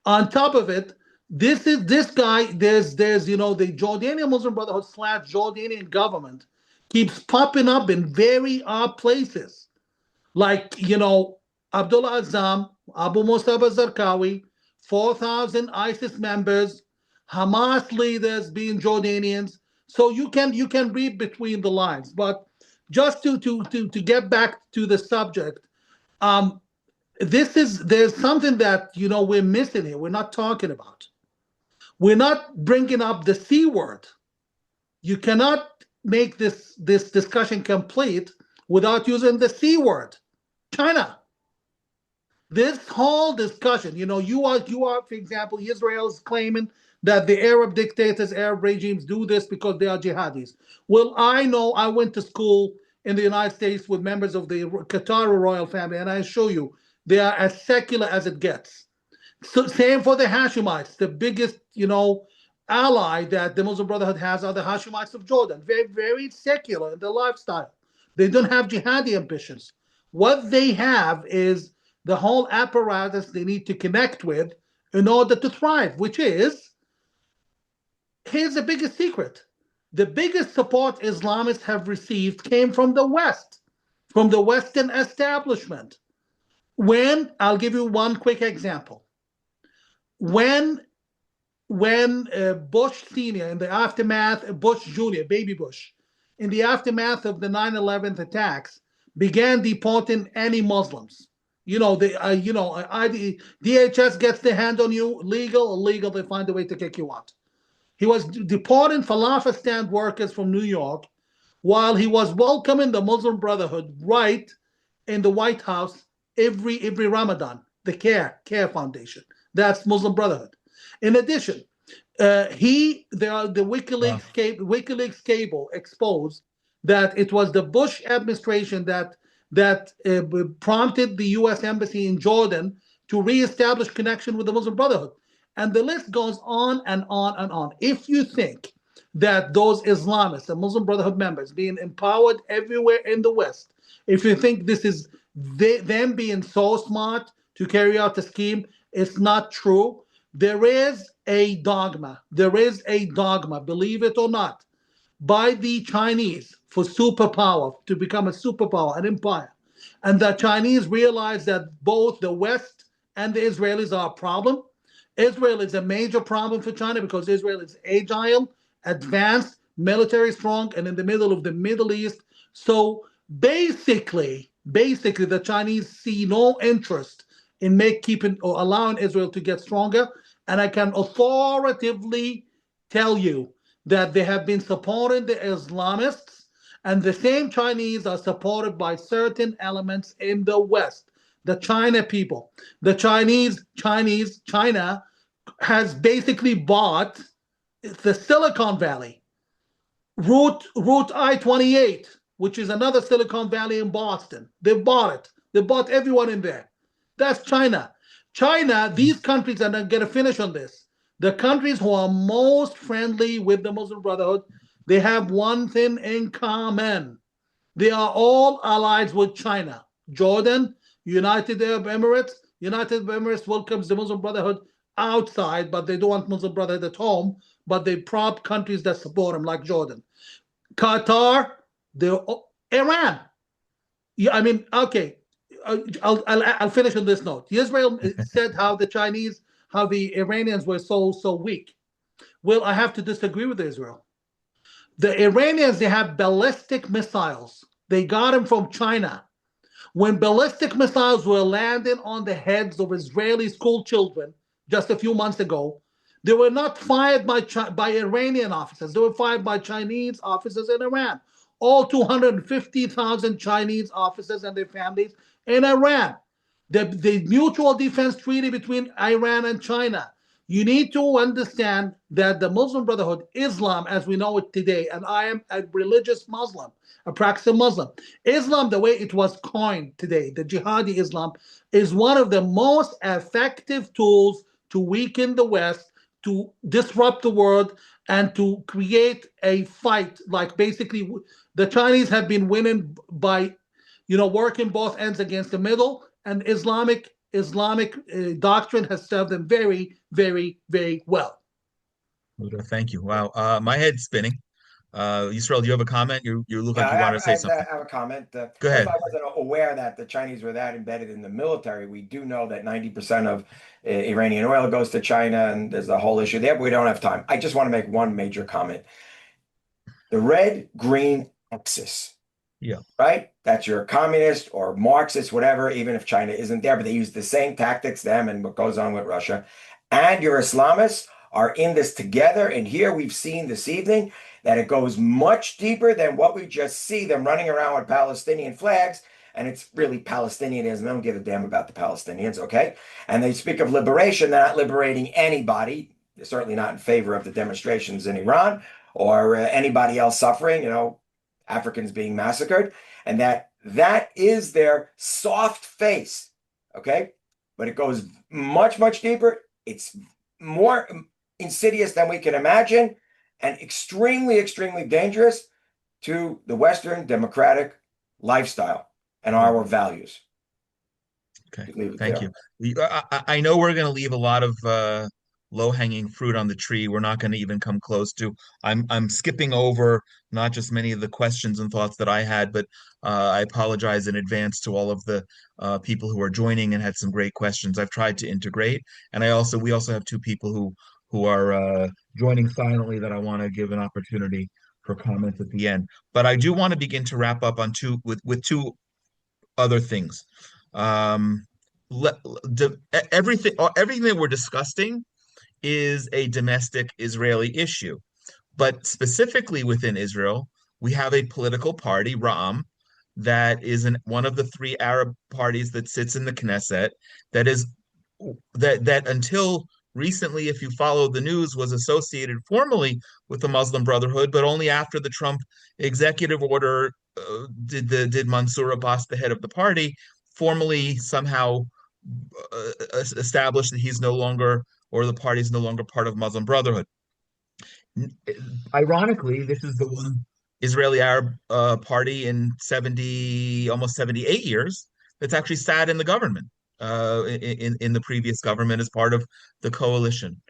On top of it, this guy, there's the Jordanian Muslim Brotherhood / Jordanian government keeps popping up in very odd places. Like, Abdullah Azzam, Abu Musab al-Zarqawi, 4,000 ISIS members, Hamas leaders being Jordanians. So you can read between the lines. But just to get back to the subject, there's something that we're missing here. We're not talking about. We're not bringing up the C word. You cannot make this discussion complete without using the C word, China. This whole discussion, you are, for example, Israel is claiming that the Arab dictators, Arab regimes do this because they are jihadis. Well, I know I went to school in the United States with members of the Qatar royal family, and I assure you, they are as secular as it gets. So, same for the Hashemites. The biggest, ally that the Muslim Brotherhood has are the Hashemites of Jordan. Very, very secular in their lifestyle. They don't have jihadi ambitions. What they have is the whole apparatus they need to connect with in order to thrive, which is, here's the biggest secret. The biggest support Islamists have received came from the West, from the Western establishment. I'll give you one quick example. When Bush Sr., in the aftermath, Bush Jr., baby Bush, in the aftermath of the 9/11 attacks, began deporting any Muslims. DHS gets their hand on you, legal, illegal, they find a way to kick you out. He was deporting falafel stand workers from New York while he was welcoming the Muslim Brotherhood right in the White House every Ramadan, the CARE Foundation. That's Muslim Brotherhood. In addition, the WikiLeaks cable exposed that it was the Bush administration that prompted the U.S. Embassy in Jordan to reestablish connection with the Muslim Brotherhood. And the list goes on and on and on. If you think that those Islamists and Muslim Brotherhood members being empowered everywhere in the West, if you think this is them being so smart to carry out the scheme, it's not true. There is a dogma, believe it or not, by the Chinese for superpower, to become a superpower, an empire. And the Chinese realize that both the West and the Israelis are a problem. Israel is a major problem for China because Israel is agile, advanced, military strong, and in the middle of the Middle East. So basically, the Chinese see no interest in keeping or allowing Israel to get stronger. And I can authoritatively tell you that they have been supporting the Islamists, and the same Chinese are supported by certain elements in the West. the China people. China has basically bought the Silicon Valley, Route I-28, which is another Silicon Valley in Boston. They bought it. They bought everyone in there. That's China. These countries, and I'm going to finish on this. The countries who are most friendly with the Muslim Brotherhood, they have one thing in common. They are all allies with China. Jordan, United Arab Emirates. United Arab Emirates welcomes the Muslim Brotherhood outside, but they don't want Muslim Brotherhood at home, but they prop countries that support them, like Jordan. Qatar, Iran. Yeah, I mean, okay. I'll finish on this note. Israel said how the Iranians were so weak. Well, I have to disagree with Israel. The Iranians, they have ballistic missiles. They got them from China. When ballistic missiles were landing on the heads of Israeli school children just a few months ago, they were not fired by Iranian officers. They were fired by Chinese officers in Iran. All 250,000 Chinese officers and their families in Iran. The mutual defense treaty between Iran and China. You need to understand that the Muslim Brotherhood, Islam as we know it today, and I am a religious Muslim, a practicing Muslim. Islam, the way it was coined today, the jihadi Islam, is one of the most effective tools to weaken the West, to disrupt the world, and to create a fight. Like basically, the Chinese have been winning by, working both ends against the middle, and Islamic doctrine has served them very, very, very well. Thank you. Wow, my head's spinning. Yisrael, do you have a comment? You look like you I want to say something. have a comment. Go First, ahead. I wasn't aware that the Chinese were that embedded in the military. We do know that 90% of Iranian oil goes to China, and there's a whole issue there, but we don't have time. I just want to make one major comment. The red-green axis. Yeah. Right? That's your communist or Marxist, whatever, even if China isn't there, but they use the same tactics, them and what goes on with Russia. And your Islamists are in this together. And here we've seen this evening that it goes much deeper than what we just see them running around with Palestinian flags. And it's really Palestinianism. They don't give a damn about the Palestinians, okay? And they speak of liberation. They're not liberating anybody. They're certainly not in favor of the demonstrations in Iran or anybody else suffering, Africans being massacred, and that is their soft face, okay? But it goes much, much deeper. It's more insidious than we can imagine, and extremely, extremely dangerous to the Western democratic lifestyle and our values. Okay, thank you. I know we're going to leave a lot of low-hanging fruit on the tree. We're not going to even come close to. I'm skipping over not just many of the questions and thoughts that I had, but I apologize in advance to all of the people who are joining and had some great questions. I've tried to integrate, and we also have two people who are joining silently that I want to give an opportunity for comments at the end. But I do want to begin to wrap up on with two other things. Everything that we're discussing is a domestic Israeli issue. But specifically within Israel, we have a political party, Ra'am, that is one of the three Arab parties that sits in the Knesset, that until recently, if you follow the news, was associated formally with the Moslem Brotherhood, but only after the Trump executive order did Mansour Abbas, the head of the party, formally somehow establish that he's no longer, or the party is no longer part of Muslim Brotherhood. Ironically, this is the one Israeli Arab party in almost 78 years that's actually sat in the government, in the previous government as part of the coalition.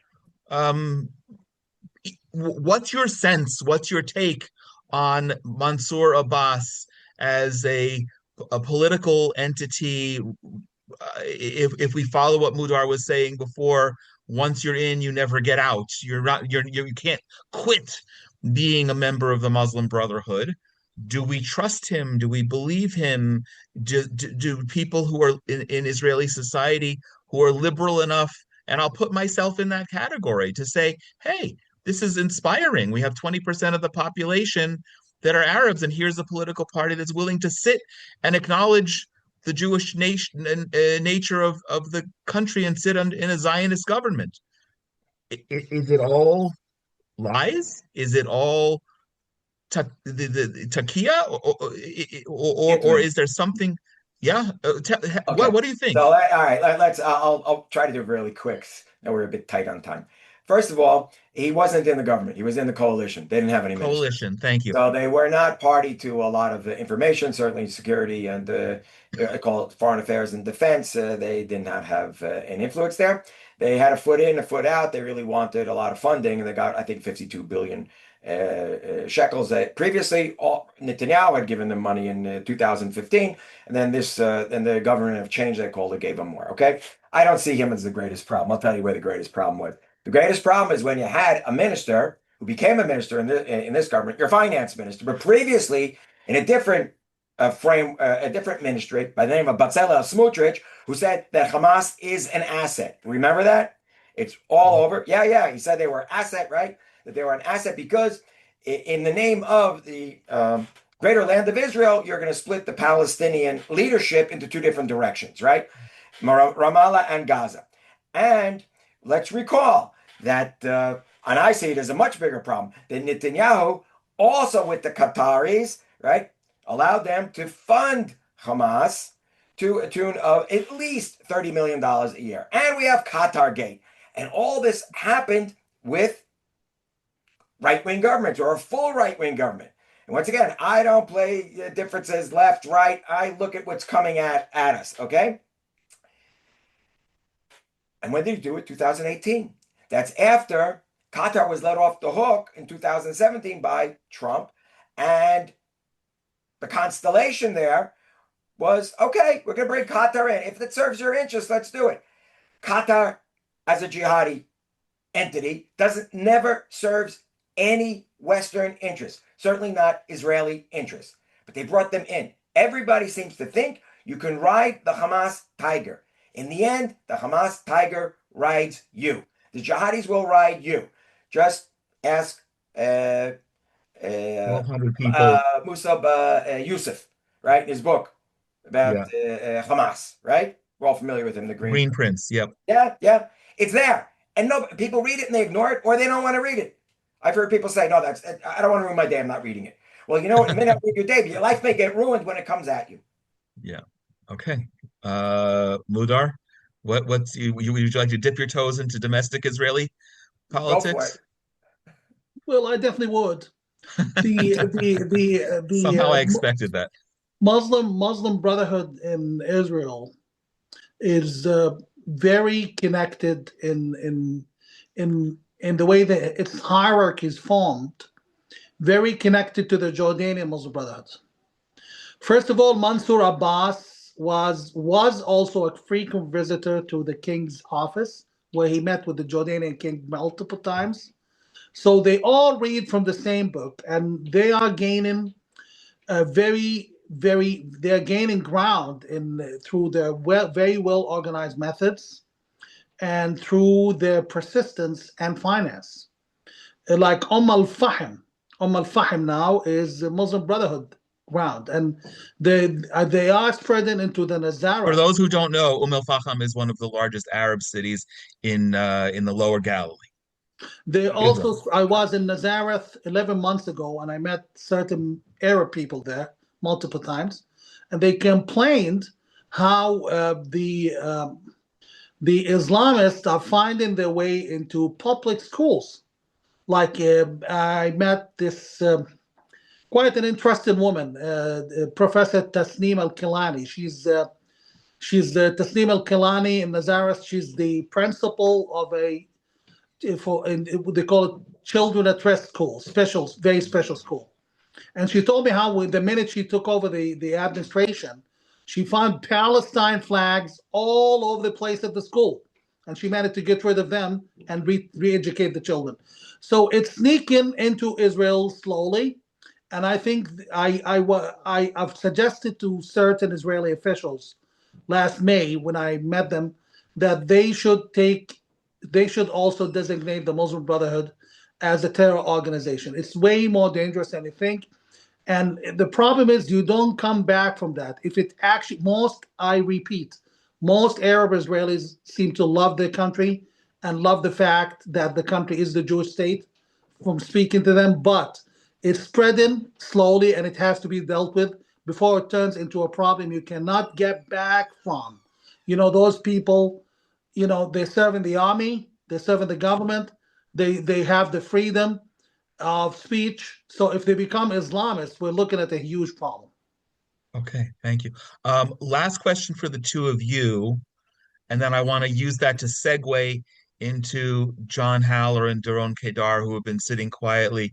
What's your sense? What's your take on Mansour Abbas as a political entity? If we follow what Mudar was saying before, once you're in, you never get out. You can't quit being a member of the Muslim Brotherhood. Do we trust him? Do we believe him? Do people who are in Israeli society who are liberal enough, and I'll put myself in that category, to say, hey, this is inspiring. We have 20% of the population that are Arabs, and here's a political party that's willing to sit and acknowledge the Jewish nation nature of the country and sit in a Zionist government. Is it all lies? Is it all the takia, or Italy. is there something? Yeah. Okay. What do you think? So, all right, let's. I'll try to do it really quick. Now we're a bit tight on time. First of all, he wasn't in the government. He was in the coalition. They didn't have any ministers. Coalition. Thank you. So they were not party to a lot of the information, certainly security and I call it foreign affairs and defense. They did not have an influence there. They had a foot in, a foot out. They really wanted a lot of funding, and they got, I think, 52 billion shekels. Previously, Netanyahu had given them money in 2015, and then then the government have changed their call. They gave them more. Okay, I don't see him as the greatest problem. I'll tell you where the greatest problem was. The greatest problem is when you had a minister who became a minister in this government, your finance minister, but previously in a different a different ministry by the name of Bezalel Smotrich, who said that Hamas is an asset. Remember that? It's all over. Yeah. He said they were an asset, right? That they were an asset because in the name of the greater land of Israel, you're going to split the Palestinian leadership into two different directions, right? Ramallah and Gaza. And let's recall that, and I see it as a much bigger problem, that Netanyahu, also with the Qataris, right, allowed them to fund Hamas to a tune of at least $30 million a year. And we have Qatar Gate. And all this happened with right-wing governments or a full right-wing government. And once again, I don't play differences left, right. I look at what's coming at us, okay? And when did he do it? 2018. That's after Qatar was let off the hook in 2017 by Trump. And the constellation there was, okay, we're going to bring Qatar in. If it serves your interest, let's do it. Qatar, as a jihadi entity, never serves any Western interest, certainly not Israeli interest. But they brought them in. Everybody seems to think you can ride the Hamas tiger. In the end, the Hamas tiger rides you. The jihadis will ride you. Just ask 1,200 people. Musab Yusuf, right? In his book about Hamas, right? We're all familiar with him, the Green Prince. Yep. Yeah. It's there. And no, people read it and they ignore it, or they don't want to read it. I've heard people say, no, I don't want to ruin my day. I'm not reading it. Well, you know what? It may not ruin your day, but your life may get ruined when it comes at you. Yeah. Okay. Mudar, would you like to dip your toes into domestic Israeli politics? Go for it. Well, I definitely would. The Somehow I expected that. Muslim Brotherhood in Israel is very connected in the way that its hierarchy is formed, very connected to the Jordanian Muslim Brotherhood. First of all, Mansour Abbas was also a frequent visitor to the king's office, where he met with the Jordanian king multiple times. So they all read from the same book, and they are gaining they're gaining ground through their very well organized methods and through their persistence and finance. Like Al Fahim now is the Muslim Brotherhood ground, and they are spreading into the Nazareth. For those who don't know, Al-Fahim is one of the largest Arab cities in the Lower Galilee. They also, I was in Nazareth 11 months ago, and I met certain Arab people there multiple times, and they complained how the Islamists are finding their way into public schools. Like I met this quite an interesting woman, Professor Tasneem Al-Kilani. She's the Tasneem Al-Kilani in Nazareth. She's the principal of they call it children at risk school, very special school. And she told me how the minute she took over the administration, she found Palestine flags all over the place at the school. And she managed to get rid of them and re-educate the children. So it's sneaking into Israel slowly. And I think I've suggested to certain Israeli officials last May when I met them that they should also designate the Muslim Brotherhood as a terror organization. It's way more dangerous than you think. And the problem is you don't come back from that. If it actually, I repeat, most Arab Israelis seem to love their country and love the fact that the country is the Jewish state from speaking to them, but it's spreading slowly and it has to be dealt with before it turns into a problem you cannot get back from. Those people, they serve in the army, they serve in the government, they have the freedom of speech. So if they become Islamists, we're looking at a huge problem. Okay, thank you. Last question for the two of you, and then I want to use that to segue into John Haller and Daron Kedar, who have been sitting quietly.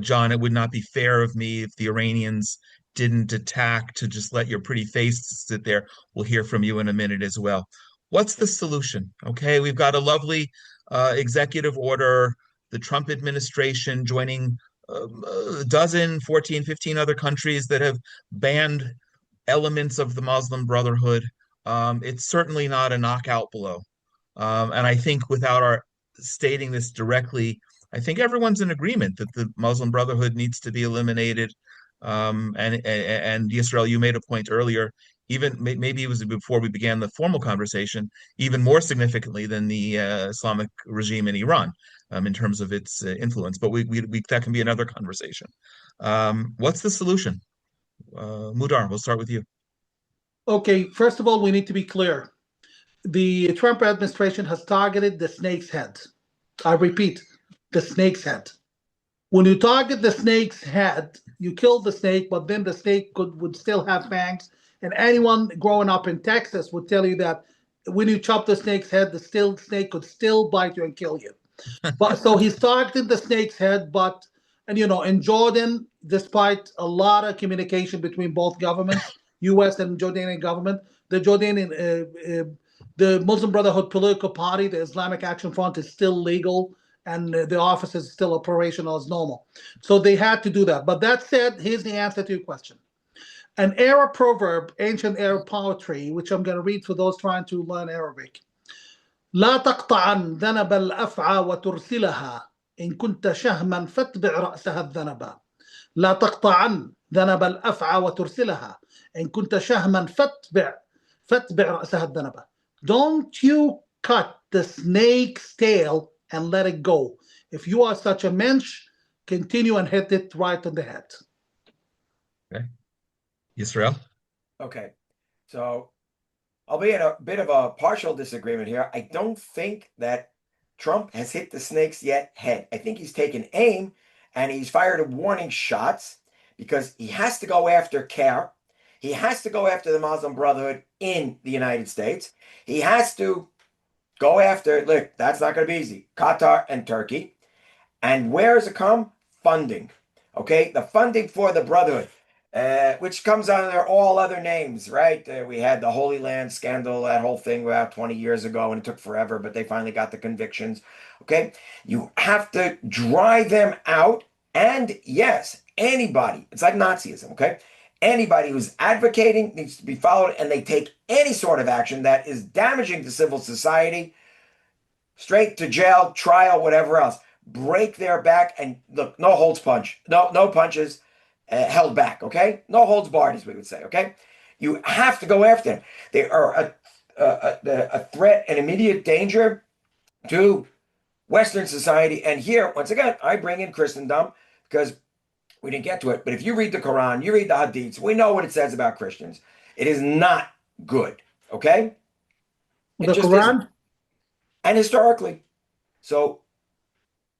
John, it would not be fair of me if the Iranians didn't attack to just let your pretty face sit there. We'll hear from you in a minute as well. What's the solution? Okay, we've got a lovely executive order, the Trump administration joining a dozen, 14, 15 other countries that have banned elements of the Moslem Brotherhood. It's certainly not a knockout blow. And I think without our stating this directly, I think everyone's in agreement that the Muslim Brotherhood needs to be eliminated. And Yisrael, you made a point earlier, even maybe it was before we began the formal conversation, even more significantly than the Islamic regime in Iran in terms of its influence. But that can be another conversation. What's the solution? Mudar, we'll start with you. Okay, first of all, we need to be clear. The Trump administration has targeted the snake's head. I repeat, the snake's head. When you target the snake's head, you kill the snake, but then the snake would still have fangs. And anyone growing up in Texas would tell you that when you chop the snake's head, the snake could still bite you and kill you. But so he's targeted the snake's head, and in Jordan, despite a lot of communication between both governments, U.S. and Jordanian government, the Muslim Brotherhood political party, the Islamic Action Front, is still legal and the office is still operational as normal. So they had to do that. But that said, here's the answer to your question. An Arab proverb, ancient Arab poetry, which I'm going to read for those trying to learn Arabic. لا تقطعن ذنب الأفعى وترسلها إن كنت شهما فاتبع رأسها الذنب. لا تقطعن ذنب الأفعى وترسلها إن كنت شهما فاتبع رأسها الذنب. Don't you cut the snake's tail and let it go. If you are such a mensch, continue and hit it right on the head. Okay. Yisrael? Okay. So I'll be in a bit of a partial disagreement here. I don't think that Trump has hit the snake's head. I think he's taken aim and he's fired warning shots because he has to go after CAIR. He has to go after the Muslim Brotherhood in the United States. He has to go after, look, that's not going to be easy, Qatar and Turkey. And where does it come? Funding. Okay, the funding for the Brotherhood, which comes under all other names, right? We had the Holy Land scandal, that whole thing about 20 years ago, and it took forever, but they finally got the convictions. Okay, you have to drive them out. And yes, anybody, it's like Nazism, okay? Anybody who's advocating needs to be followed, and they take any sort of action that is damaging to civil society, straight to jail, trial, whatever else. Break their back and look, no holds punch, no punches held back, okay? No holds barred, as we would say, okay? You have to go after them. They are a threat, an immediate danger to Western society. And here, once again, I bring in Christendom because we didn't get to it, but if you read the Quran, you read the Hadiths, we know what it says about Christians. It is not good, okay? The Quran? Isn't. And historically. So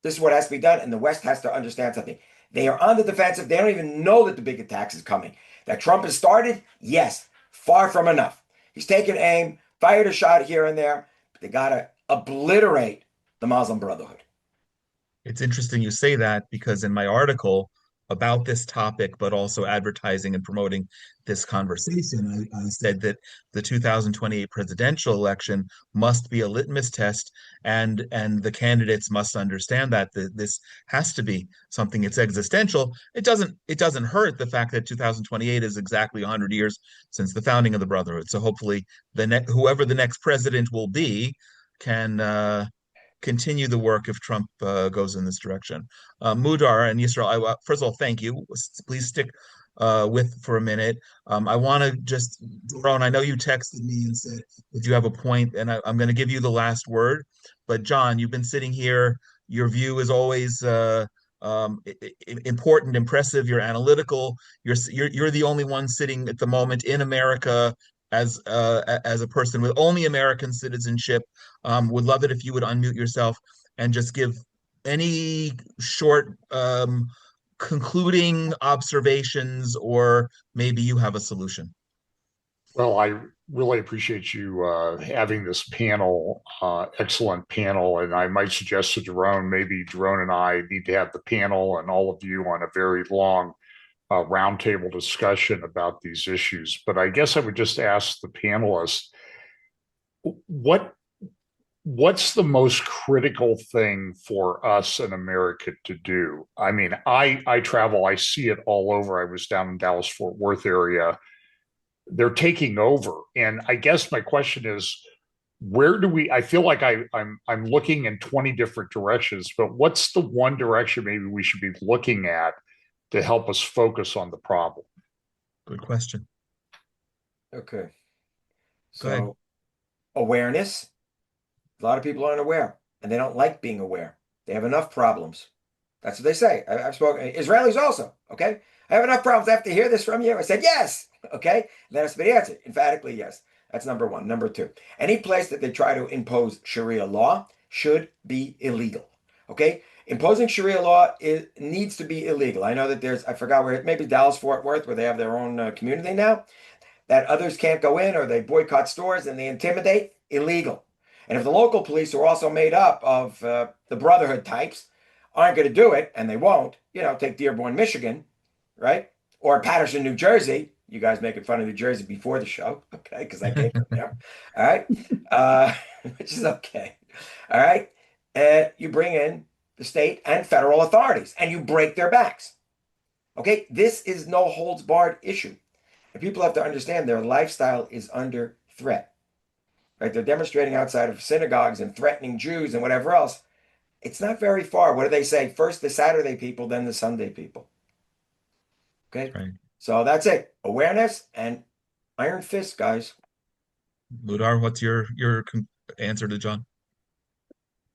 this is what has to be done, and the West has to understand something. They are on the defensive. They don't even know that the big attacks is coming. That Trump has started? Yes, far from enough. He's taken aim, fired a shot here and there, but they got to obliterate the Muslim Brotherhood. It's interesting you say that because in my article about this topic, but also advertising and promoting this conversation, I said that the 2028 presidential election must be a litmus test, and the candidates must understand that this has to be something. It's existential. It doesn't hurt the fact that 2028 is exactly 100 years since the founding of the Brotherhood. So hopefully, whoever the next president will be can continue the work if Trump goes in this direction. Mudar and Yisrael, first of all, thank you. Please stick with for a minute. I want to just, Ron, I know you texted me and said that you have a point, and I'm going to give you the last word. But John, you've been sitting here. Your view is always important, impressive. You're analytical. You're the only one sitting at the moment in America as a person with only American citizenship. Would love it if you would unmute yourself and just give any short concluding observations, or maybe you have a solution. Well, I really appreciate you having this panel, excellent panel. And I might suggest to Jerome, maybe Jerome and I need to have the panel and all of you on a very long roundtable discussion about these issues. But I guess I would just ask the panelists, what's the most critical thing for us in America to do? I mean, I travel, I see it all over. I was down in Dallas-Fort Worth area. They're taking over. And I guess my question is, where do we, I feel like I'm looking in 20 different directions, but what's the one direction maybe we should be looking at to help us focus on the problem? Good question. Okay. Go ahead. So awareness. A lot of people aren't aware, and they don't like being aware. They have enough problems. That's what they say. I've spoken Israelis also. Okay, I have enough problems. I have to hear this from you. I said yes. Okay, and then I the answer emphatically yes. That's number one. Number two, any place that they try to impose Sharia law should be illegal. Okay, imposing Sharia law needs to be illegal. I know that I forgot where, maybe Dallas-Fort Worth, where they have their own community now, that others can't go in, or they boycott stores and they intimidate. Illegal. And if the local police, who are also made up of the Brotherhood types, aren't going to do it, and they won't, take Dearborn, Michigan, right? Or Patterson, New Jersey. You guys making fun of New Jersey before the show, okay? Because I came from there, all right? Which is okay, all right? You bring in the state and federal authorities, and you break their backs, okay? This is no holds barred issue. And people have to understand their lifestyle is under threat. Right, they're demonstrating outside of synagogues and threatening Jews and whatever else. It's not very far. What do they say? First the Saturday people, then the Sunday people. Okay, Right. So that's it. Awareness and iron fist, guys. Mudar, what's your answer to John?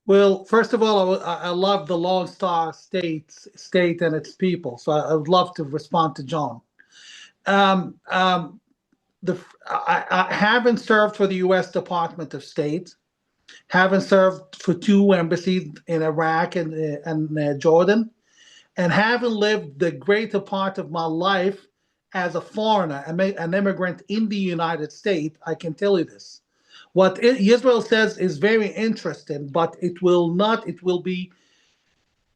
Well, first of all, I love the Lone Star state and its people, so I would love to respond to John. I haven't served for the U.S. Department of State, haven't served for 2 embassies in Iraq and Jordan, and haven't lived the greater part of my life as a foreigner, an immigrant in the United States. I can tell you this. What Israel says is very interesting, but it will be,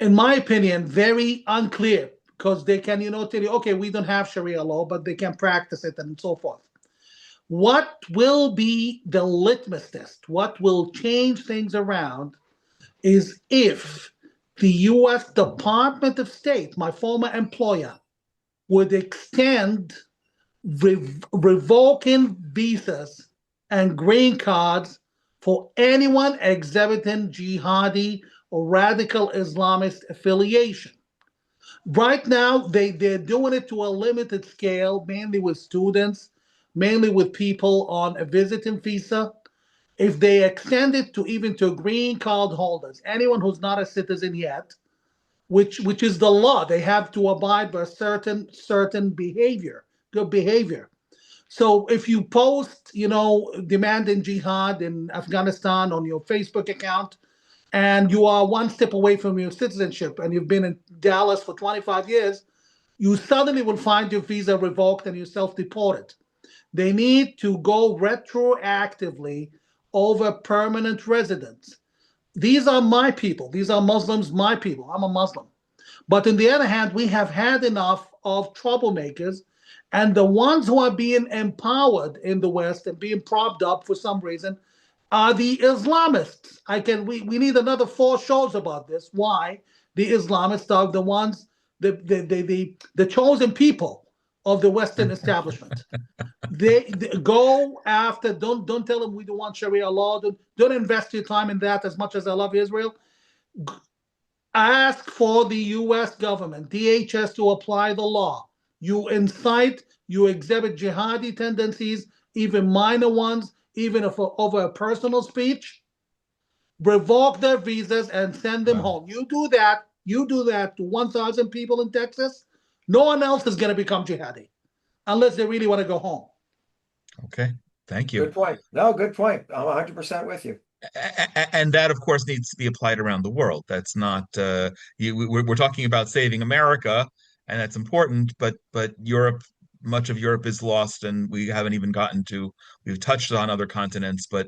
in my opinion, very unclear, because they can, tell you, okay, we don't have Sharia law, but they can practice it and so forth. What will be the litmus test, what will change things around, is if the U.S. Department of State, my former employer, would extend revoking visas and green cards for anyone exhibiting jihadi or radical Islamist affiliation. Right now, they're doing it to a limited scale, mainly with students, mainly with people on a visiting visa. If they extend it to even to green card holders, anyone who's not a citizen yet, which is the law, they have to abide by certain behavior, good behavior. So if you post, demanding jihad in Afghanistan on your Facebook account, and you are one step away from your citizenship, and you've been in Dallas for 25 years, you suddenly will find your visa revoked and you're self-deported. They need to go retroactively over permanent residents. These are my people. These are Muslims, my people. I'm a Muslim. But on the other hand, we have had enough of troublemakers, and the ones who are being empowered in the West and being propped up for some reason are the Islamists. We need another 4 shows about this. Why the Islamists are the ones, the chosen people of the Western establishment. They go after. Don't tell them we don't want Sharia law. Don't invest your time in that. As much as I love Israel, ask for the U.S. government, DHS, to apply the law. You incite, you exhibit jihadi tendencies, even minor ones, even if over a personal speech. Revoke their visas and send them home. You do that. You do that to 1,000 people in Texas. No one else is going to become jihadi unless they really want to go home. Okay, thank you. Good point. No, good point. I'm 100% with you. And that, of course, needs to be applied around the world. That's not we're talking about saving America, and that's important. But Europe, much of Europe is lost, and we haven't even gotten to. We've touched on other continents, but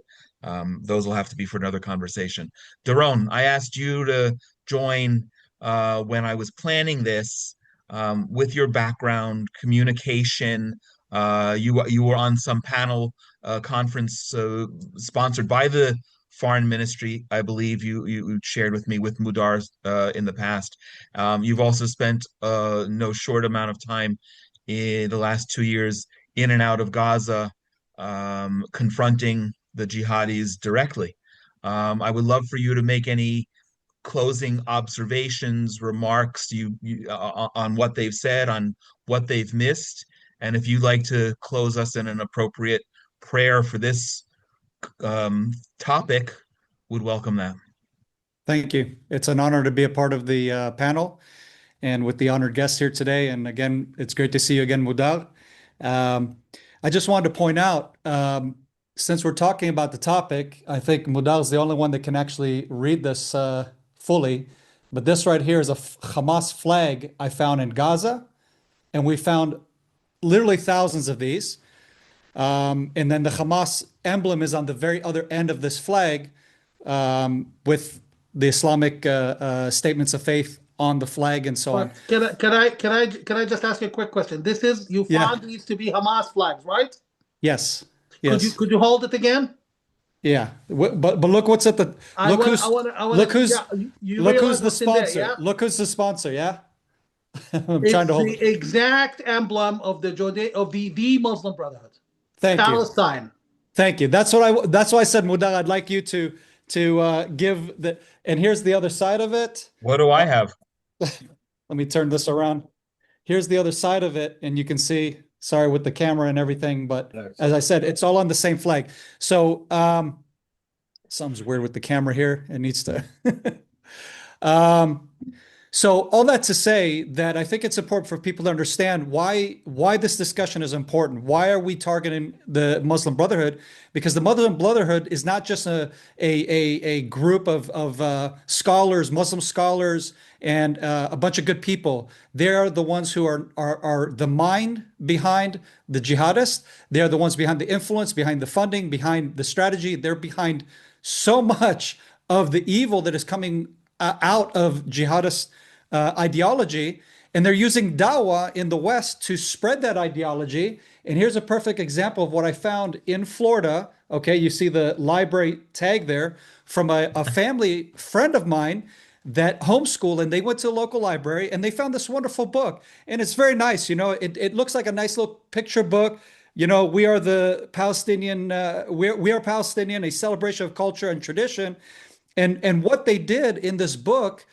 those will have to be for another conversation. Daron, I asked you to join when I was planning this with your background, communication. You were on some panel conference sponsored by the Foreign Ministry, I believe you shared with me with Mudar in the past. You've also spent no short amount of time in the last 2 years in and out of Gaza, confronting the jihadis directly. I would love for you to make any closing observations, remarks on what they've said, on what they've missed, and if you'd like to close us in an appropriate prayer for this topic, would welcome that. Thank you. It's an honor to be a part of the panel and with the honored guests here today. And again, it's great to see you again, Mudar. I just wanted to point out, since we're talking about the topic, I think Mudar is the only one that can actually read this fully. But this right here is a Hamas flag I found in Gaza. And we found literally thousands of these. And then the Hamas emblem is on the very other end of this flag, with the Islamic statements of faith on the flag and so on. Can I just ask you a quick question? You found these to be Hamas flags, right? Yes. Yes. Could you hold it again? Yeah, but look what's at the look who's the sponsor. Yeah? Look who's the sponsor. Yeah. It's trying to hold the exact emblem of the Muslim Brotherhood. Thank Palestine. You. Thank you. That's why I said, Mudar, I'd like you to give the, and here's the other side of it. What do I have? Let me turn this around. Here's the other side of it, and you can see, sorry with the camera and everything, but as I said, it's all on the same flag. So something's weird with the camera here. It needs to so all that to say that I think it's important for people to understand why this discussion is important. Why are we targeting the Muslim Brotherhood? Because the Muslim Brotherhood is not just a group of scholars, Muslim scholars, and a bunch of good people. They're the ones who are the mind behind the jihadists. They're the ones behind the influence, behind the funding, behind the strategy. They're behind so much of the evil that is coming out of jihadist ideology, and they're using dawah in the West to spread that ideology. And here's a perfect example of what I found in Florida. Okay, you see the library tag there from a family friend of mine that homeschool, and they went to a local library and they found this wonderful book, and it's very nice. You know, it looks like a nice little picture book. You know, we are the Palestinian, we are Palestinian, a celebration of culture and tradition. And what they did in this book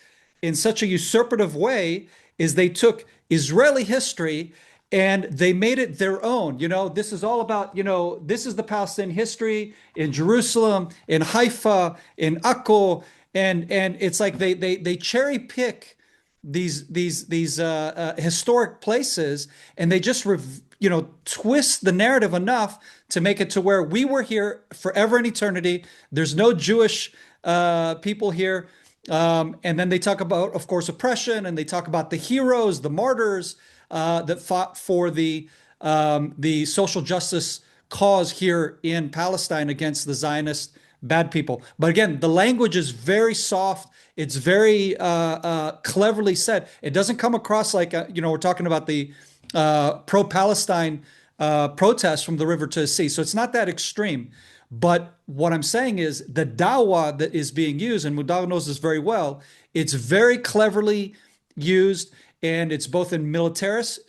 in such a usurpative way is they took Israeli history and they made it their own. You know, this is all about, you know, this is the Palestinian history in Jerusalem, in Haifa, in Akko. And it's like they cherry pick these historic places, and they just twist the narrative enough to make it to where we were here forever and eternity. There's no Jewish people here. And then they talk about, of course, oppression, and they talk about the heroes, the martyrs that fought for the social justice cause here in Palestine against the Zionist bad people. But again, the language is very soft. It's very cleverly said. It doesn't come across like, we're talking about the pro-Palestine protests from the river to the sea. So it's not that extreme. But what I'm saying is the dawah that is being used, and Mudar knows this very well, it's very cleverly used, and it's both in militarist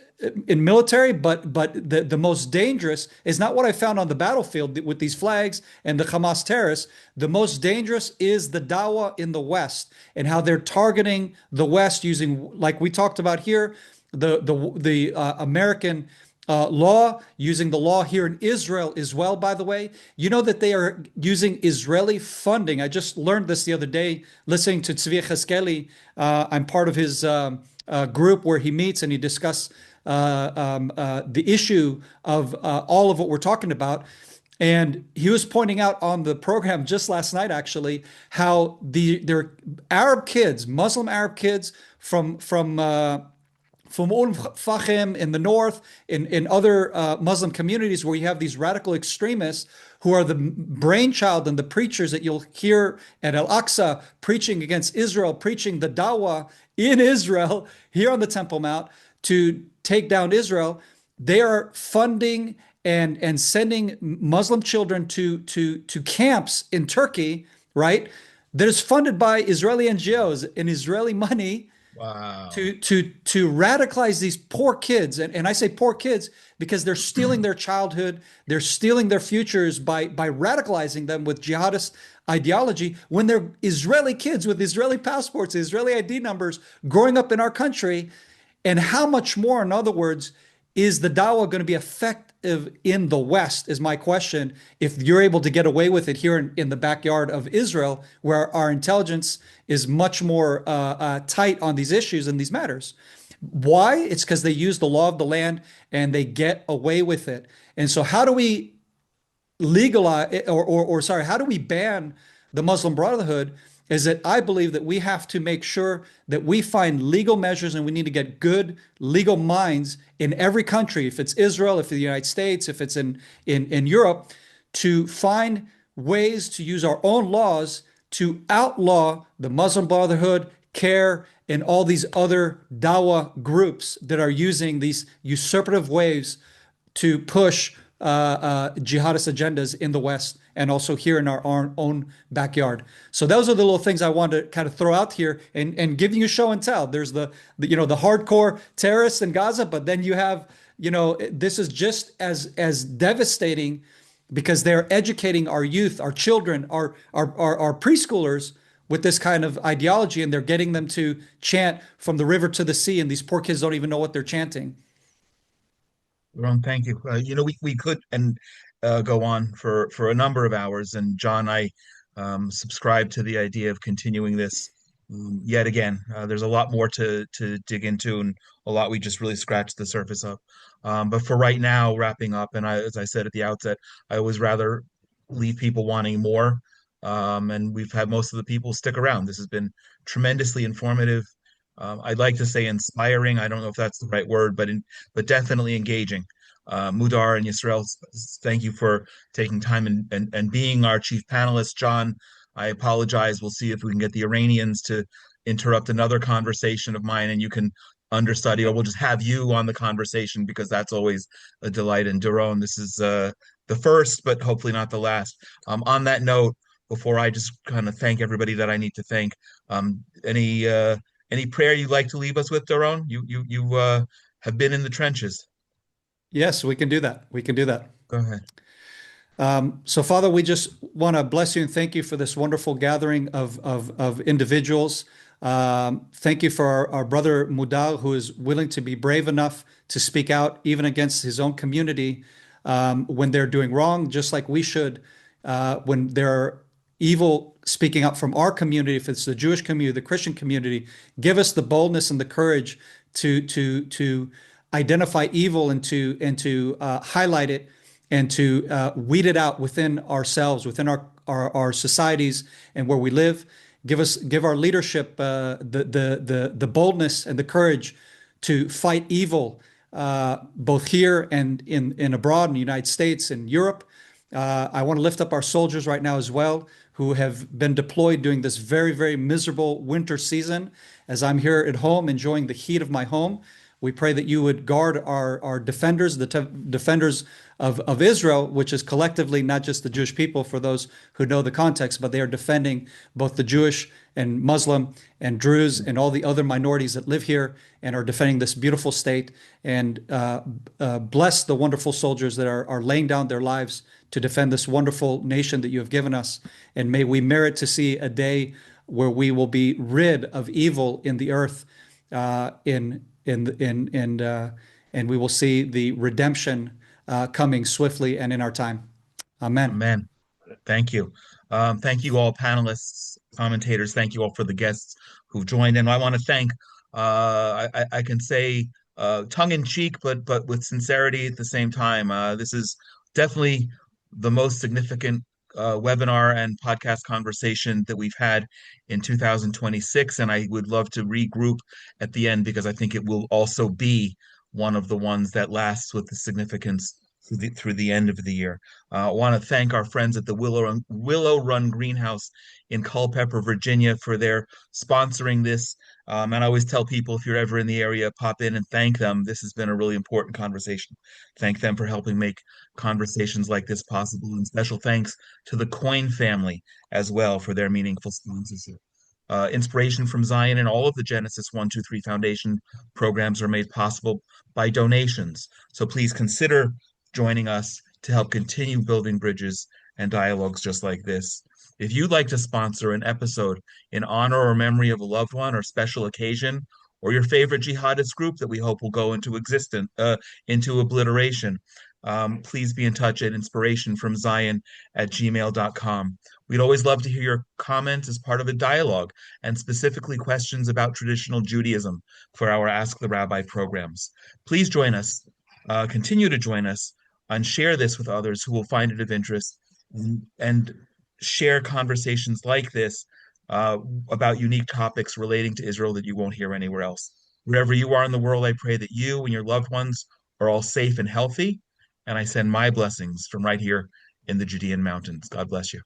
in military, but the most dangerous is not what I found on the battlefield with these flags and the Hamas terrorists. The most dangerous is the dawah in the West and how they're targeting the West using, like we talked about here, the American law, using the law here in Israel as well, by the way. You know that they are using Israeli funding. I just learned this the other day listening to Tzvi Cheskeli. I'm part of his group where he meets and he discusses the issue of all of what we're talking about. And he was pointing out on the program just last night, actually, how their Arab kids, Muslim Arab kids from Fahim in the north, in other Muslim communities where you have these radical extremists who are the brainchild and the preachers that you'll hear at Al-Aqsa preaching against Israel, preaching the dawah in Israel, here on the Temple Mount, to take down Israel. They are funding and sending Muslim children to camps in Turkey, right? That is funded by Israeli NGOs and Israeli money. Wow. To radicalize these poor kids. And I say poor kids because they're stealing their childhood, they're stealing their futures by radicalizing them with jihadist ideology when they're Israeli kids with Israeli passports, Israeli ID numbers, growing up in our country. And how much more, in other words, is the dawah going to be effective in the West, is my question, if you're able to get away with it here in the backyard of Israel, where our intelligence is much more tight on these issues and these matters. Why? It's because they use the law of the land and they get away with it. And so how do we legalize, or sorry, how do we ban the Muslim Brotherhood? Is that I believe that we have to make sure that we find legal measures, and we need to get good legal minds in every country, if it's Israel, if it's the United States, if it's in Europe, to find ways to use our own laws to outlaw the Muslim Brotherhood, CARE, and all these other dawah groups that are using these usurpative ways to push jihadist agendas in the West and also here in our own backyard. So those are the little things I wanted to kind of throw out here and give you show and tell. There's the hardcore terrorists in Gaza, but then you have, this is just as devastating because they're educating our youth, our children, our preschoolers with this kind of ideology, and they're getting them to chant from the river to the sea, and these poor kids don't even know what they're chanting. Ron, thank you. We could go on for a number of hours, and John, I subscribe to the idea of continuing this yet again. There's a lot more to dig into, and a lot we just really scratched the surface of. But for right now, wrapping up, and as I said at the outset, I always rather leave people wanting more, and we've had most of the people stick around. This has been tremendously informative. I'd like to say inspiring. I don't know if that's the right word, but definitely engaging. Mudar and Yisrael, thank you for taking time and being our chief panelist. John, I apologize. We'll see if we can get the Iranians to interrupt another conversation of mine, and you can understudy, or we'll just have you on the conversation, because that's always a delight. And Doron, this is the first, but hopefully not the last. On that note, before I just kind of thank everybody that I need to thank, any prayer you'd like to leave us with, Doron? You have been in the trenches. Yes, we can do that. We can do that. Go ahead. So, Father, we just want to bless you and thank you for this wonderful gathering of individuals. Thank you for our brother Mudar, who is willing to be brave enough to speak out even against his own community when they're doing wrong, just like we should when they're evil, speaking out from our community. If it's the Jewish community, the Christian community, give us the boldness and the courage to identify evil and to highlight it and to weed it out within ourselves, within our societies and where we live. Give our leadership the boldness and the courage to fight evil, both here and in abroad in the United States and Europe. I want to lift up our soldiers right now as well, who have been deployed during this very, very miserable winter season. As I'm here at home enjoying the heat of my home, We pray that you would guard our defenders, the defenders of Israel, which is collectively not just the Jewish people, for those who know the context, but they are defending both the Jewish and Muslim and Druze and all the other minorities that live here and are defending this beautiful state. And bless the wonderful soldiers that are laying down their lives to defend this wonderful nation that you have given us. And may we merit to see a day where we will be rid of evil in the earth, and we will see the redemption coming swiftly and in our time. Amen. Amen. Thank you. Thank you all, panelists, commentators. Thank you all for the guests who've joined in. I want to thank, I can say tongue in cheek, but with sincerity at the same time. This is definitely the most significant webinar and podcast conversation that we've had in 2026. And I would love to regroup at the end, because I think it will also be one of the ones that lasts with the significance through the end of the year. I want to thank our friends at the Willow Run Greenhouse in Culpeper, Virginia, for their sponsoring this. And I always tell people, if you're ever in the area, pop in and thank them. This has been a really important conversation. Thank them for helping make conversations like this possible. And special thanks to the Coin family as well for their meaningful sponsorship. Inspiration from Zion and all of the Genesis 123 Foundation programs are made possible by donations. So please consider joining us to help continue building bridges and dialogues just like this. If you'd like to sponsor an episode in honor or memory of a loved one or special occasion, or your favorite jihadist group that we hope will go into existence, into obliteration, please be in touch at inspirationfromzion@gmail.com. We'd always love to hear your comments as part of a dialogue, and specifically questions about traditional Judaism for our Ask the Rabbi programs. Please join us, continue to join us, and share this with others who will find it of interest, and share conversations like this about unique topics relating to Israel that you won't hear anywhere else. Wherever you are in the world, I pray that you and your loved ones are all safe and healthy, and I send my blessings from right here in the Judean mountains. God bless you.